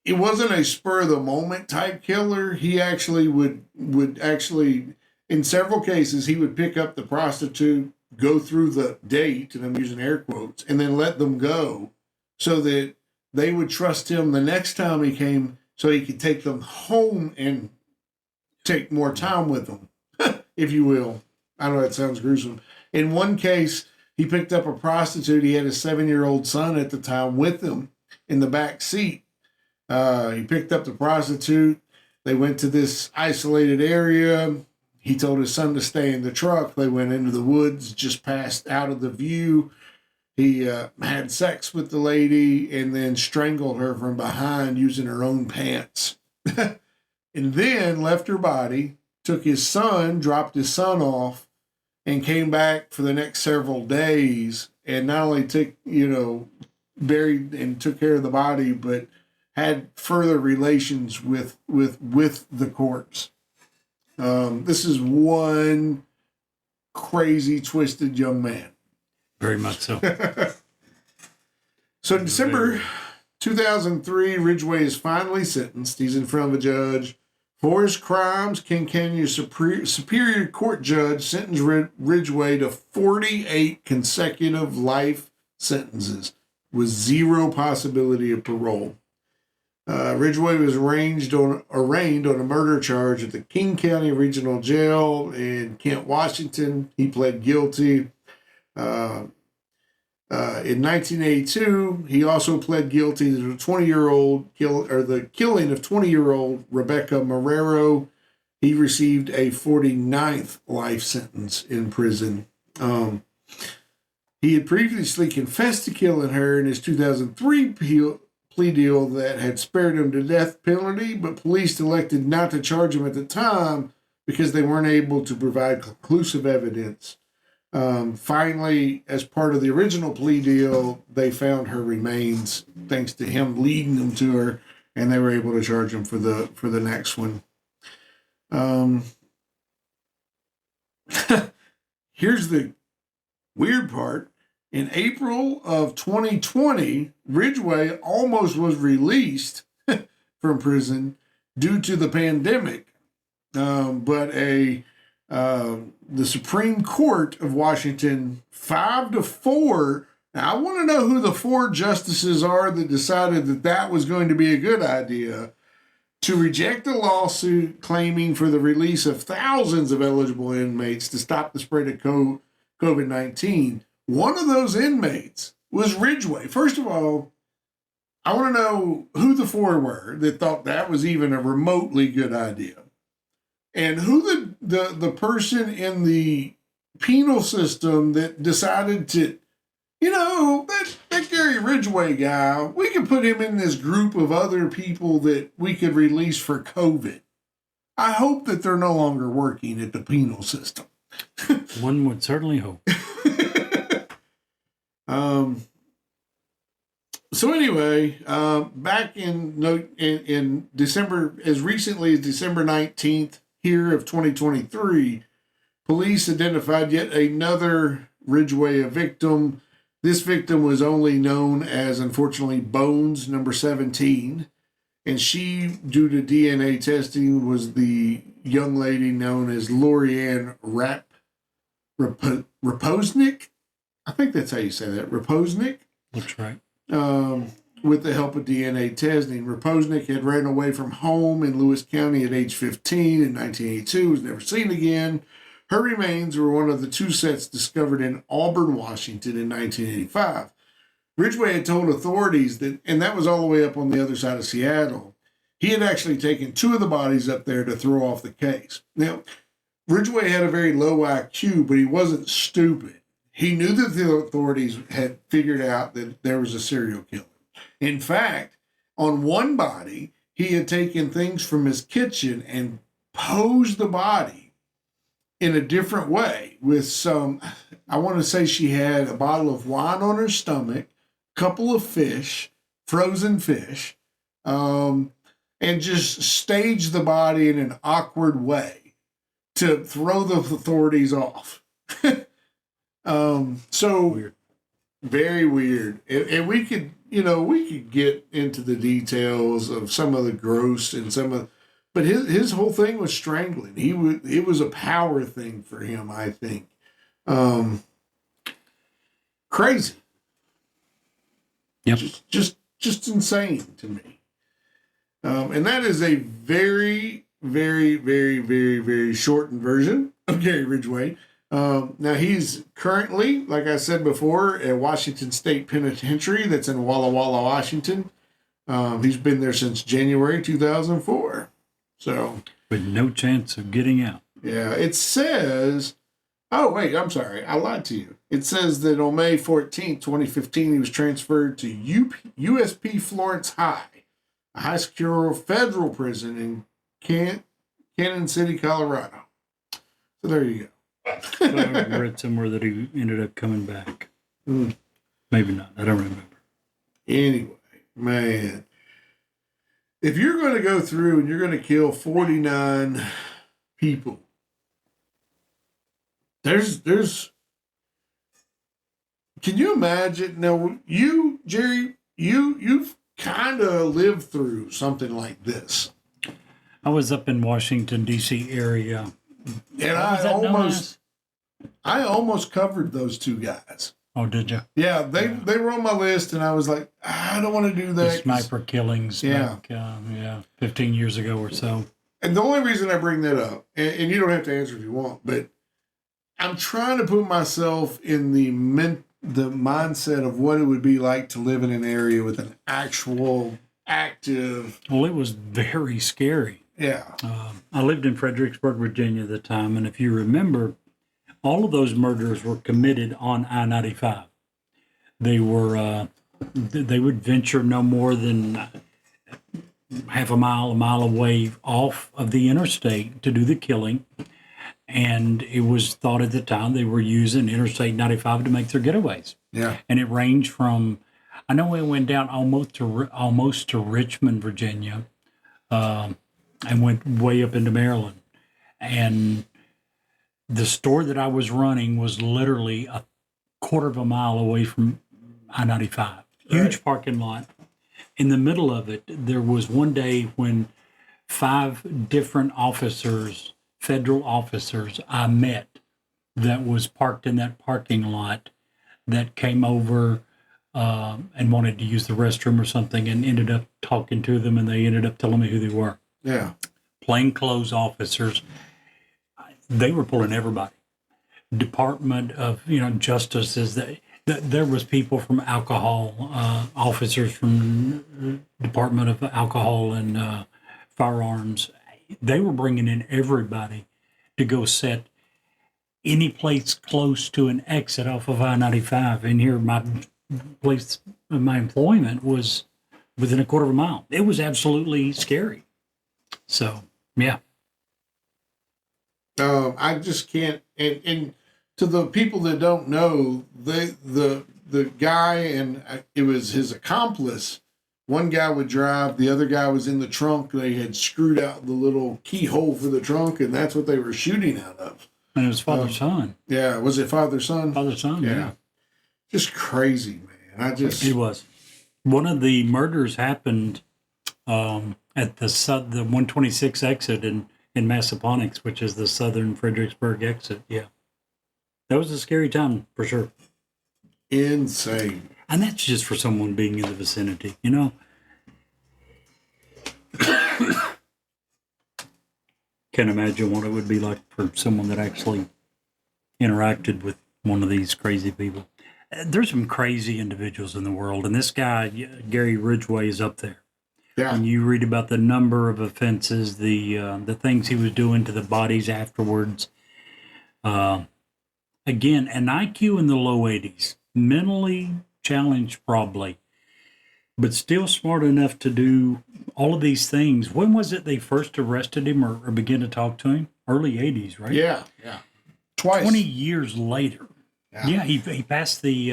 it wasn't a spur of the moment type killer. He actually would actually, in several cases, he would pick up the prostitute, go through the date, and I'm using air quotes, and then let them go so that they would trust him the next time he came, so he could take them home and take more time with them, if you will. I know that sounds gruesome. In one case, he picked up a prostitute. He had a 7-year-old son at the time with him in the back seat. He picked up the prostitute. They went to this isolated area. He told his son to stay in the truck. They went into the woods, just passed out of the view. He had sex with the lady and then strangled her from behind using her own pants. And then left her body, took his son, dropped his son off, and came back for the next several days and not only buried and took care of the body, but had further relations with the corpse. This is one crazy, twisted young man. Very much so. So in December 2003, Ridgway is finally sentenced. He's in front of a judge. For his crimes, King County Superior Court judge sentenced Ridgway to 48 consecutive life sentences with zero possibility of parole. Ridgway was arraigned on a murder charge at the King County Regional Jail in Kent, Washington. He pled guilty. In 1982, he also pled guilty to the 20-year-old the killing of 20-year-old Rebecca Marrero. He received a 49th life sentence in prison. He had previously confessed to killing her in his 2003 plea deal that had spared him the death penalty, but police elected not to charge him at the time because they weren't able to provide conclusive evidence. Finally, as part of the original plea deal, they found her remains thanks to him leading them to her, and they were able to charge him for the next one. Here's the weird part. In April of 2020, Ridgway almost was released from prison due to the pandemic, but the Supreme Court of Washington 5-4. Now, I want to know who the 4 justices are that decided that was going to be a good idea to reject a lawsuit claiming for the release of thousands of eligible inmates to stop the spread of COVID-19. One of those inmates was Ridgway. First of all, I want to know who the 4 were that thought that was even a remotely good idea. And who the person in the penal system that decided to, that Gary Ridgway guy, we could put him in this group of other people that we could release for COVID. I hope that they're no longer working at the penal system. One would certainly hope. So anyway, back in December, as recently as December 19th here of 2023, police identified yet another Ridgway victim. This victim was only known as, unfortunately, Bones number 17. And she, due to DNA testing, was the young lady known as Lorianne Reposnick. I think that's how you say that. Reposnick? That's right. With the help of DNA testing. Reposnick had ran away from home in Lewis County at age 15 in 1982, was never seen again. Her remains were one of the 2 sets discovered in Auburn, Washington in 1985. Ridgway had told authorities and that was all the way up on the other side of Seattle, he had actually taken 2 of the bodies up there to throw off the case. Now, Ridgway had a very low IQ, but he wasn't stupid. He knew that the authorities had figured out that there was a serial killer. In fact, on one body, he had taken things from his kitchen and posed the body in a different way with some, I want to say she had a bottle of wine on her stomach, a couple of fish, frozen fish, and just staged the body in an awkward way to throw the authorities off. So Weird. Very weird. And we could get into the details of some of the gross and but his whole thing was strangling. It was a power thing for him, I think. Crazy. Yep. Just insane to me. And that is a very, very, very, very, very shortened version of Gary Ridgway. Now he's currently, like I said before, at Washington State Penitentiary that's in Walla Walla, Washington. He's been there since January 2004. So, With no chance of getting out. yeah, it says, oh, wait, I'm sorry. I lied to you. It says that on May 14th, 2015, he was transferred to USP Florence High, a high secure federal prison in Cannon City, Colorado. So there you go. I read somewhere that he ended up coming back. Maybe not. I don't remember. Anyway, man, if you're going to go through and you're going to kill 49 people, there's, can you imagine? Now, you, Jerry, you've kind of lived through something like this. I was up in Washington, D.C. area. And What was that known as? I almost covered those 2 guys. Oh, did you? Yeah, they were on my list, and I was like, I don't want to do The that. sniper killings Yeah. back, 15 years ago or so. And the only reason I bring that up, and you don't have to answer if you want, but I'm trying to put myself in the mindset of what it would be like to live in an area with an actual active. Well, it was very scary. Yeah. I lived in Fredericksburg, Virginia at the time, and if you remember, all of those murders were committed on I-95. They were they would venture no more than half a mile away off of the interstate to do the killing. And it was thought at the time they were using Interstate 95 to make their getaways. Yeah. And it ranged from, I know it went down almost to Richmond, Virginia, and went way up into Maryland. And the store that I was running was literally a quarter of a mile away from I-95. Huge parking lot. In the middle of it, there was one day when 5 different officers, federal officers, I met that was parked in that parking lot that came over and wanted to use the restroom or something, and ended up talking to them, and they ended up telling me who they were. Yeah. Plainclothes officers. They were pulling everybody. Department of Justice there was people from alcohol, officers from Department of Alcohol and Firearms. They were bringing in everybody to go set any place close to an exit off of I-95. And here, my place, my employment was within a quarter of a mile. It was absolutely scary. So, yeah. I just can't. And to the people that don't know, the guy and it was his accomplice. One guy would drive, the other guy was in the trunk. They had screwed out the little keyhole for the trunk, and that's what they were shooting out of. And it was father-son. Yeah, was it father-son? Father-son, yeah. Just crazy, man. It was. One of the murders happened at the 126 exit in Massaponax, which is the southern Fredericksburg exit. Yeah. That was a scary time, for sure. Insane. And that's just for someone being in the vicinity, Can't imagine what it would be like for someone that actually interacted with one of these crazy people. There's some crazy individuals in the world, and this guy, Gary Ridgway, is up there. Yeah. When you read about the number of offenses, the things he was doing to the bodies afterwards. Again, an IQ in the low 80s, mentally challenged probably, but still smart enough to do all of these things. When was it they first arrested him or began to talk to him? Early 80s, right? Yeah. Twice. 20 years later. Yeah, he passed the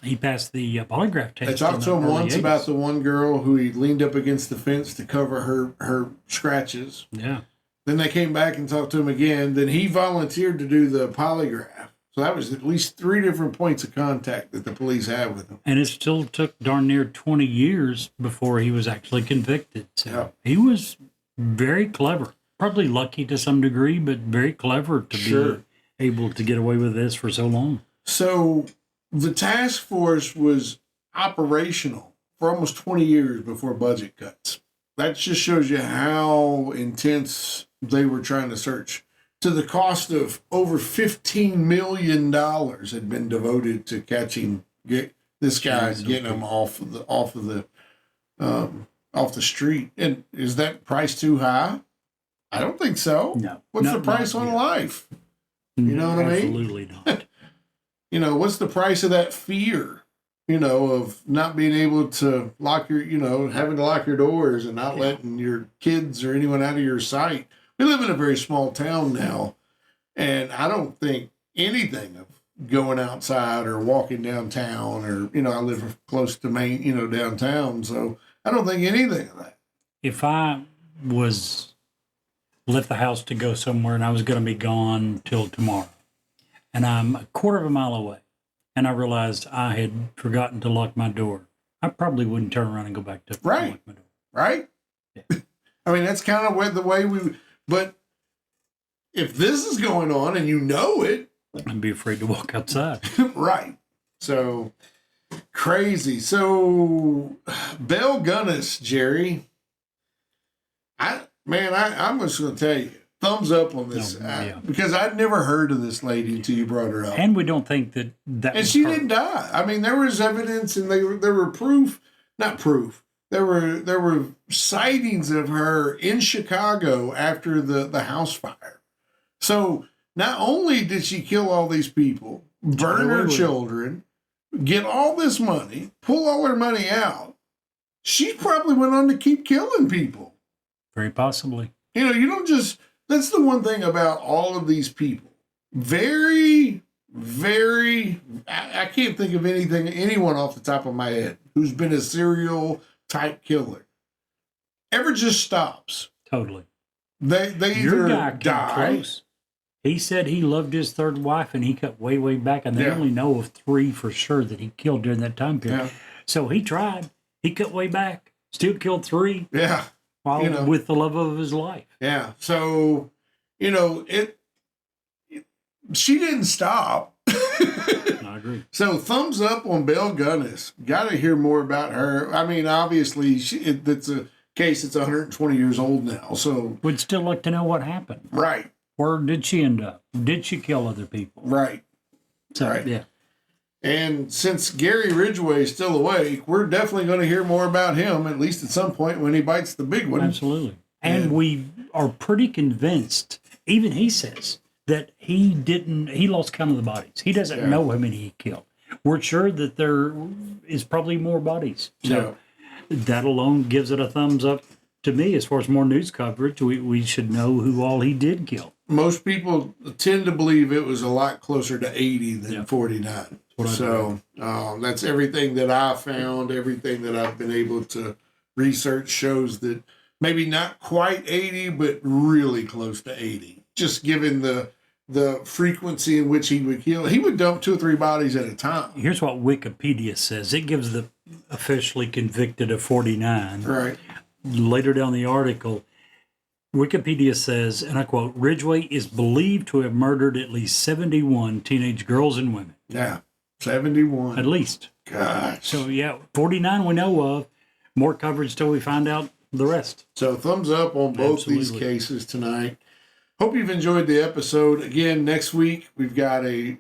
polygraph test. I talked to him once about the one girl who he leaned up against the fence to cover her scratches. Yeah. Then they came back and talked to him again. Then he volunteered to do the polygraph. So that was at least 3 different points of contact that the police had with him. And it still took darn near 20 years before he was actually convicted. So he was very clever. Probably lucky to some degree, but very clever to be able to get away with this for so long. So the task force was operational for almost 20 years before budget cuts. That just shows you how intense they were trying to search. To the cost of over $15 million had been devoted to catching this guy, getting him off the street. And is that price too high? I don't think so. No. What's the price on life? You know what I mean? Absolutely not. What's the price of that fear? Of not being able to lock your, having to lock your doors and not letting your kids or anyone out of your sight. We live in a very small town now, and I don't think anything of going outside or walking downtown or, I live close to Maine, downtown, so I don't think anything of that. If I left the house to go somewhere and I was going to be gone till tomorrow, and I'm a quarter of a mile away, and I realized I had forgotten to lock my door, I probably wouldn't turn around and go back to lock my door. Right? Yeah. I mean, that's kind of the way but if this is going on and you know it. I'd be afraid to walk outside. Right. So crazy. So Belle Gunness, Jerry. I'm just going to tell you, thumbs up on this. No, yeah. Because I'd never heard of this lady until you brought her up. And we don't think that And was she her. didn't die. I mean, there was evidence, and there were proof, not proof. There were sightings of her in Chicago after the house fire. So not only did she kill all these people, burn her children, get all this money, pull all her money out, she probably went on to keep killing people. Very possibly. You know, you don't just, that's the one thing about all of these people. Very, very, I can't think of anyone off the top of my head who's been a serial type killer. Ever just stops. Totally. They Your either guy came die. close. He said he loved his third wife, and he cut way, way back, and they Yeah. only know of 3 for sure that he killed during that time period. Yeah. So he tried. He cut way back. Still killed 3 Yeah. while You know. with the love of his life. Yeah. So, you know, she didn't stop. I agree. So thumbs up on Belle Gunness. Got to hear more about her. I mean, obviously, it's a case that's 120 years old now. So, Would still like to know what happened. right, Where did she end up? Did she kill other people? right. So, Right. yeah. And since Gary Ridgway is still awake, we're definitely going to hear more about him, at least at some point when he bites the big one. Absolutely. And Yeah. we are pretty convinced, even he says, that he lost count of the bodies. He doesn't Yeah. know how many he killed. We're sure that there is probably more bodies. So that alone gives it a thumbs up to me. As far as more news coverage, we should know who all he did kill. Most people tend to believe it was a lot closer to 80 than Yeah. 49. what I So that's everything that I found, everything that I've been able to research shows that maybe not quite 80, but really close to 80. Just given the frequency in which he would kill. He would dump 2 or 3 bodies at a time. Here's what Wikipedia says. It gives the officially convicted of 49. Right. Later down the article, Wikipedia says, and I quote, Ridgway is believed to have murdered at least 71 teenage girls and women. Yeah. 71. At least. Gosh. So, yeah, 49 we know of. More coverage till we find out the rest. So thumbs up on both these Absolutely. cases tonight. Hope you've enjoyed the episode. Again, next week we've got a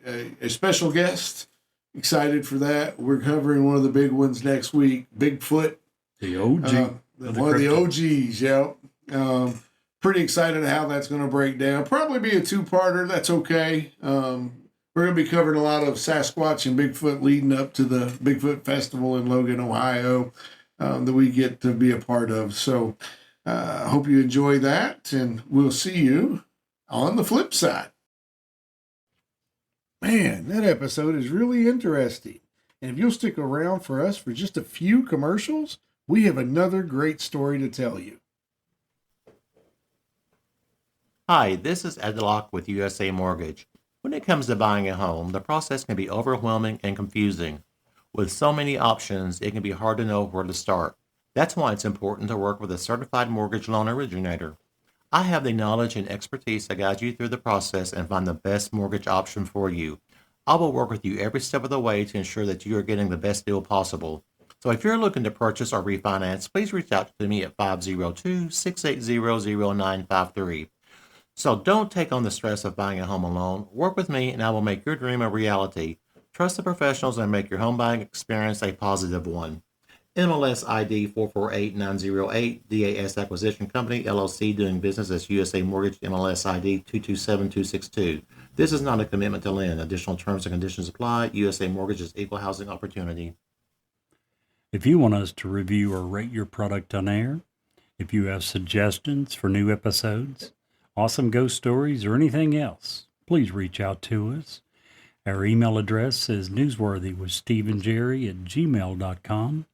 special guest. Excited for that. We're covering one of the big ones next week, Bigfoot. The OG. One of the OGs, yeah. Pretty excited how that's going to break down. Probably be a 2-parter. That's okay. We're going to be covering a lot of Sasquatch and Bigfoot leading up to the Bigfoot Festival in Logan, Ohio, that we get to be a part of. So I hope you enjoy that, and we'll see you on the flip side. Man, that episode is really interesting. And if you'll stick around for us for just a few commercials, we have another great story to tell you. Hi, this is Ed Locke with USA Mortgage. When it comes to buying a home, the process can be overwhelming and confusing. With so many options, it can be hard to know where to start. That's why it's important to work with a certified mortgage loan originator. I have the knowledge and expertise to guide you through the process and find the best mortgage option for you. I will work with you every step of the way to ensure that you are getting the best deal possible. So if you're looking to purchase or refinance, please reach out to me at 502-680-0953. So don't take on the stress of buying a home alone. Work with me and I will make your dream a reality. Trust the professionals and make your home buying experience a positive one. MLS ID 448908, DAS Acquisition Company, LLC, doing business as USA Mortgage, MLS ID 227262. This is not a commitment to lend. Additional terms and conditions apply. USA Mortgage is equal housing opportunity. If you want us to review or rate your product on air, if you have suggestions for new episodes, awesome ghost stories, or anything else, please reach out to us. Our email address is newsworthywithsteveandjerry@gmail.com.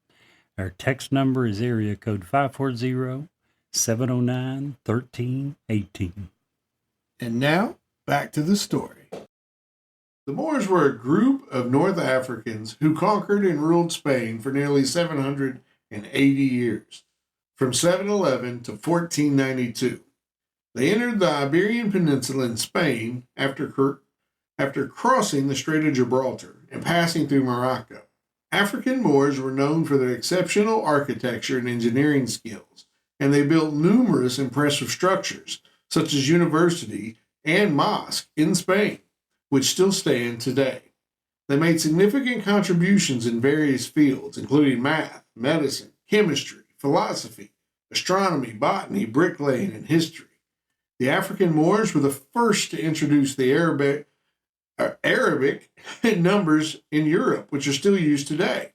Our text number is area code 540-709-1318. And now, back to the story. The Moors were a group of North Africans who conquered and ruled Spain for nearly 780 years, from 711 to 1492. They entered the Iberian Peninsula in Spain after after crossing the Strait of Gibraltar and passing through Morocco. African Moors were known for their exceptional architecture and engineering skills, and they built numerous impressive structures, such as university and mosque in Spain, which still stand today. They made significant contributions in various fields, including math, medicine, chemistry, philosophy, astronomy, botany, bricklaying, and history. The African Moors were the first to introduce the Arabic numbers in Europe, which are still used today.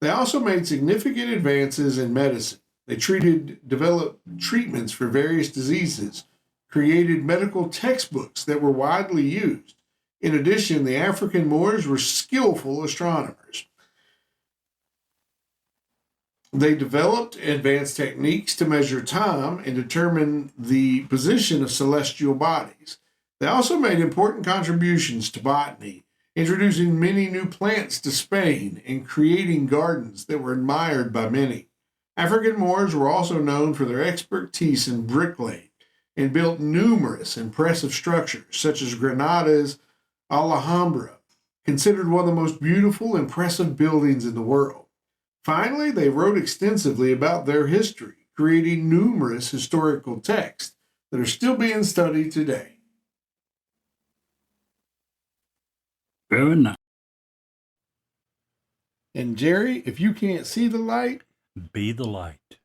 They also made significant advances in medicine. They developed treatments for various diseases, created medical textbooks that were widely used. In addition, the African Moors were skillful astronomers. They developed advanced techniques to measure time and determine the position of celestial bodies. They also made important contributions to botany, introducing many new plants to Spain and creating gardens that were admired by many. African Moors were also known for their expertise in bricklaying and built numerous impressive structures, such as Granada's Alhambra, considered one of the most beautiful, impressive buildings in the world. Finally, they wrote extensively about their history, creating numerous historical texts that are still being studied today. Very nice. And Jerry, if you can't see the light, Be the light.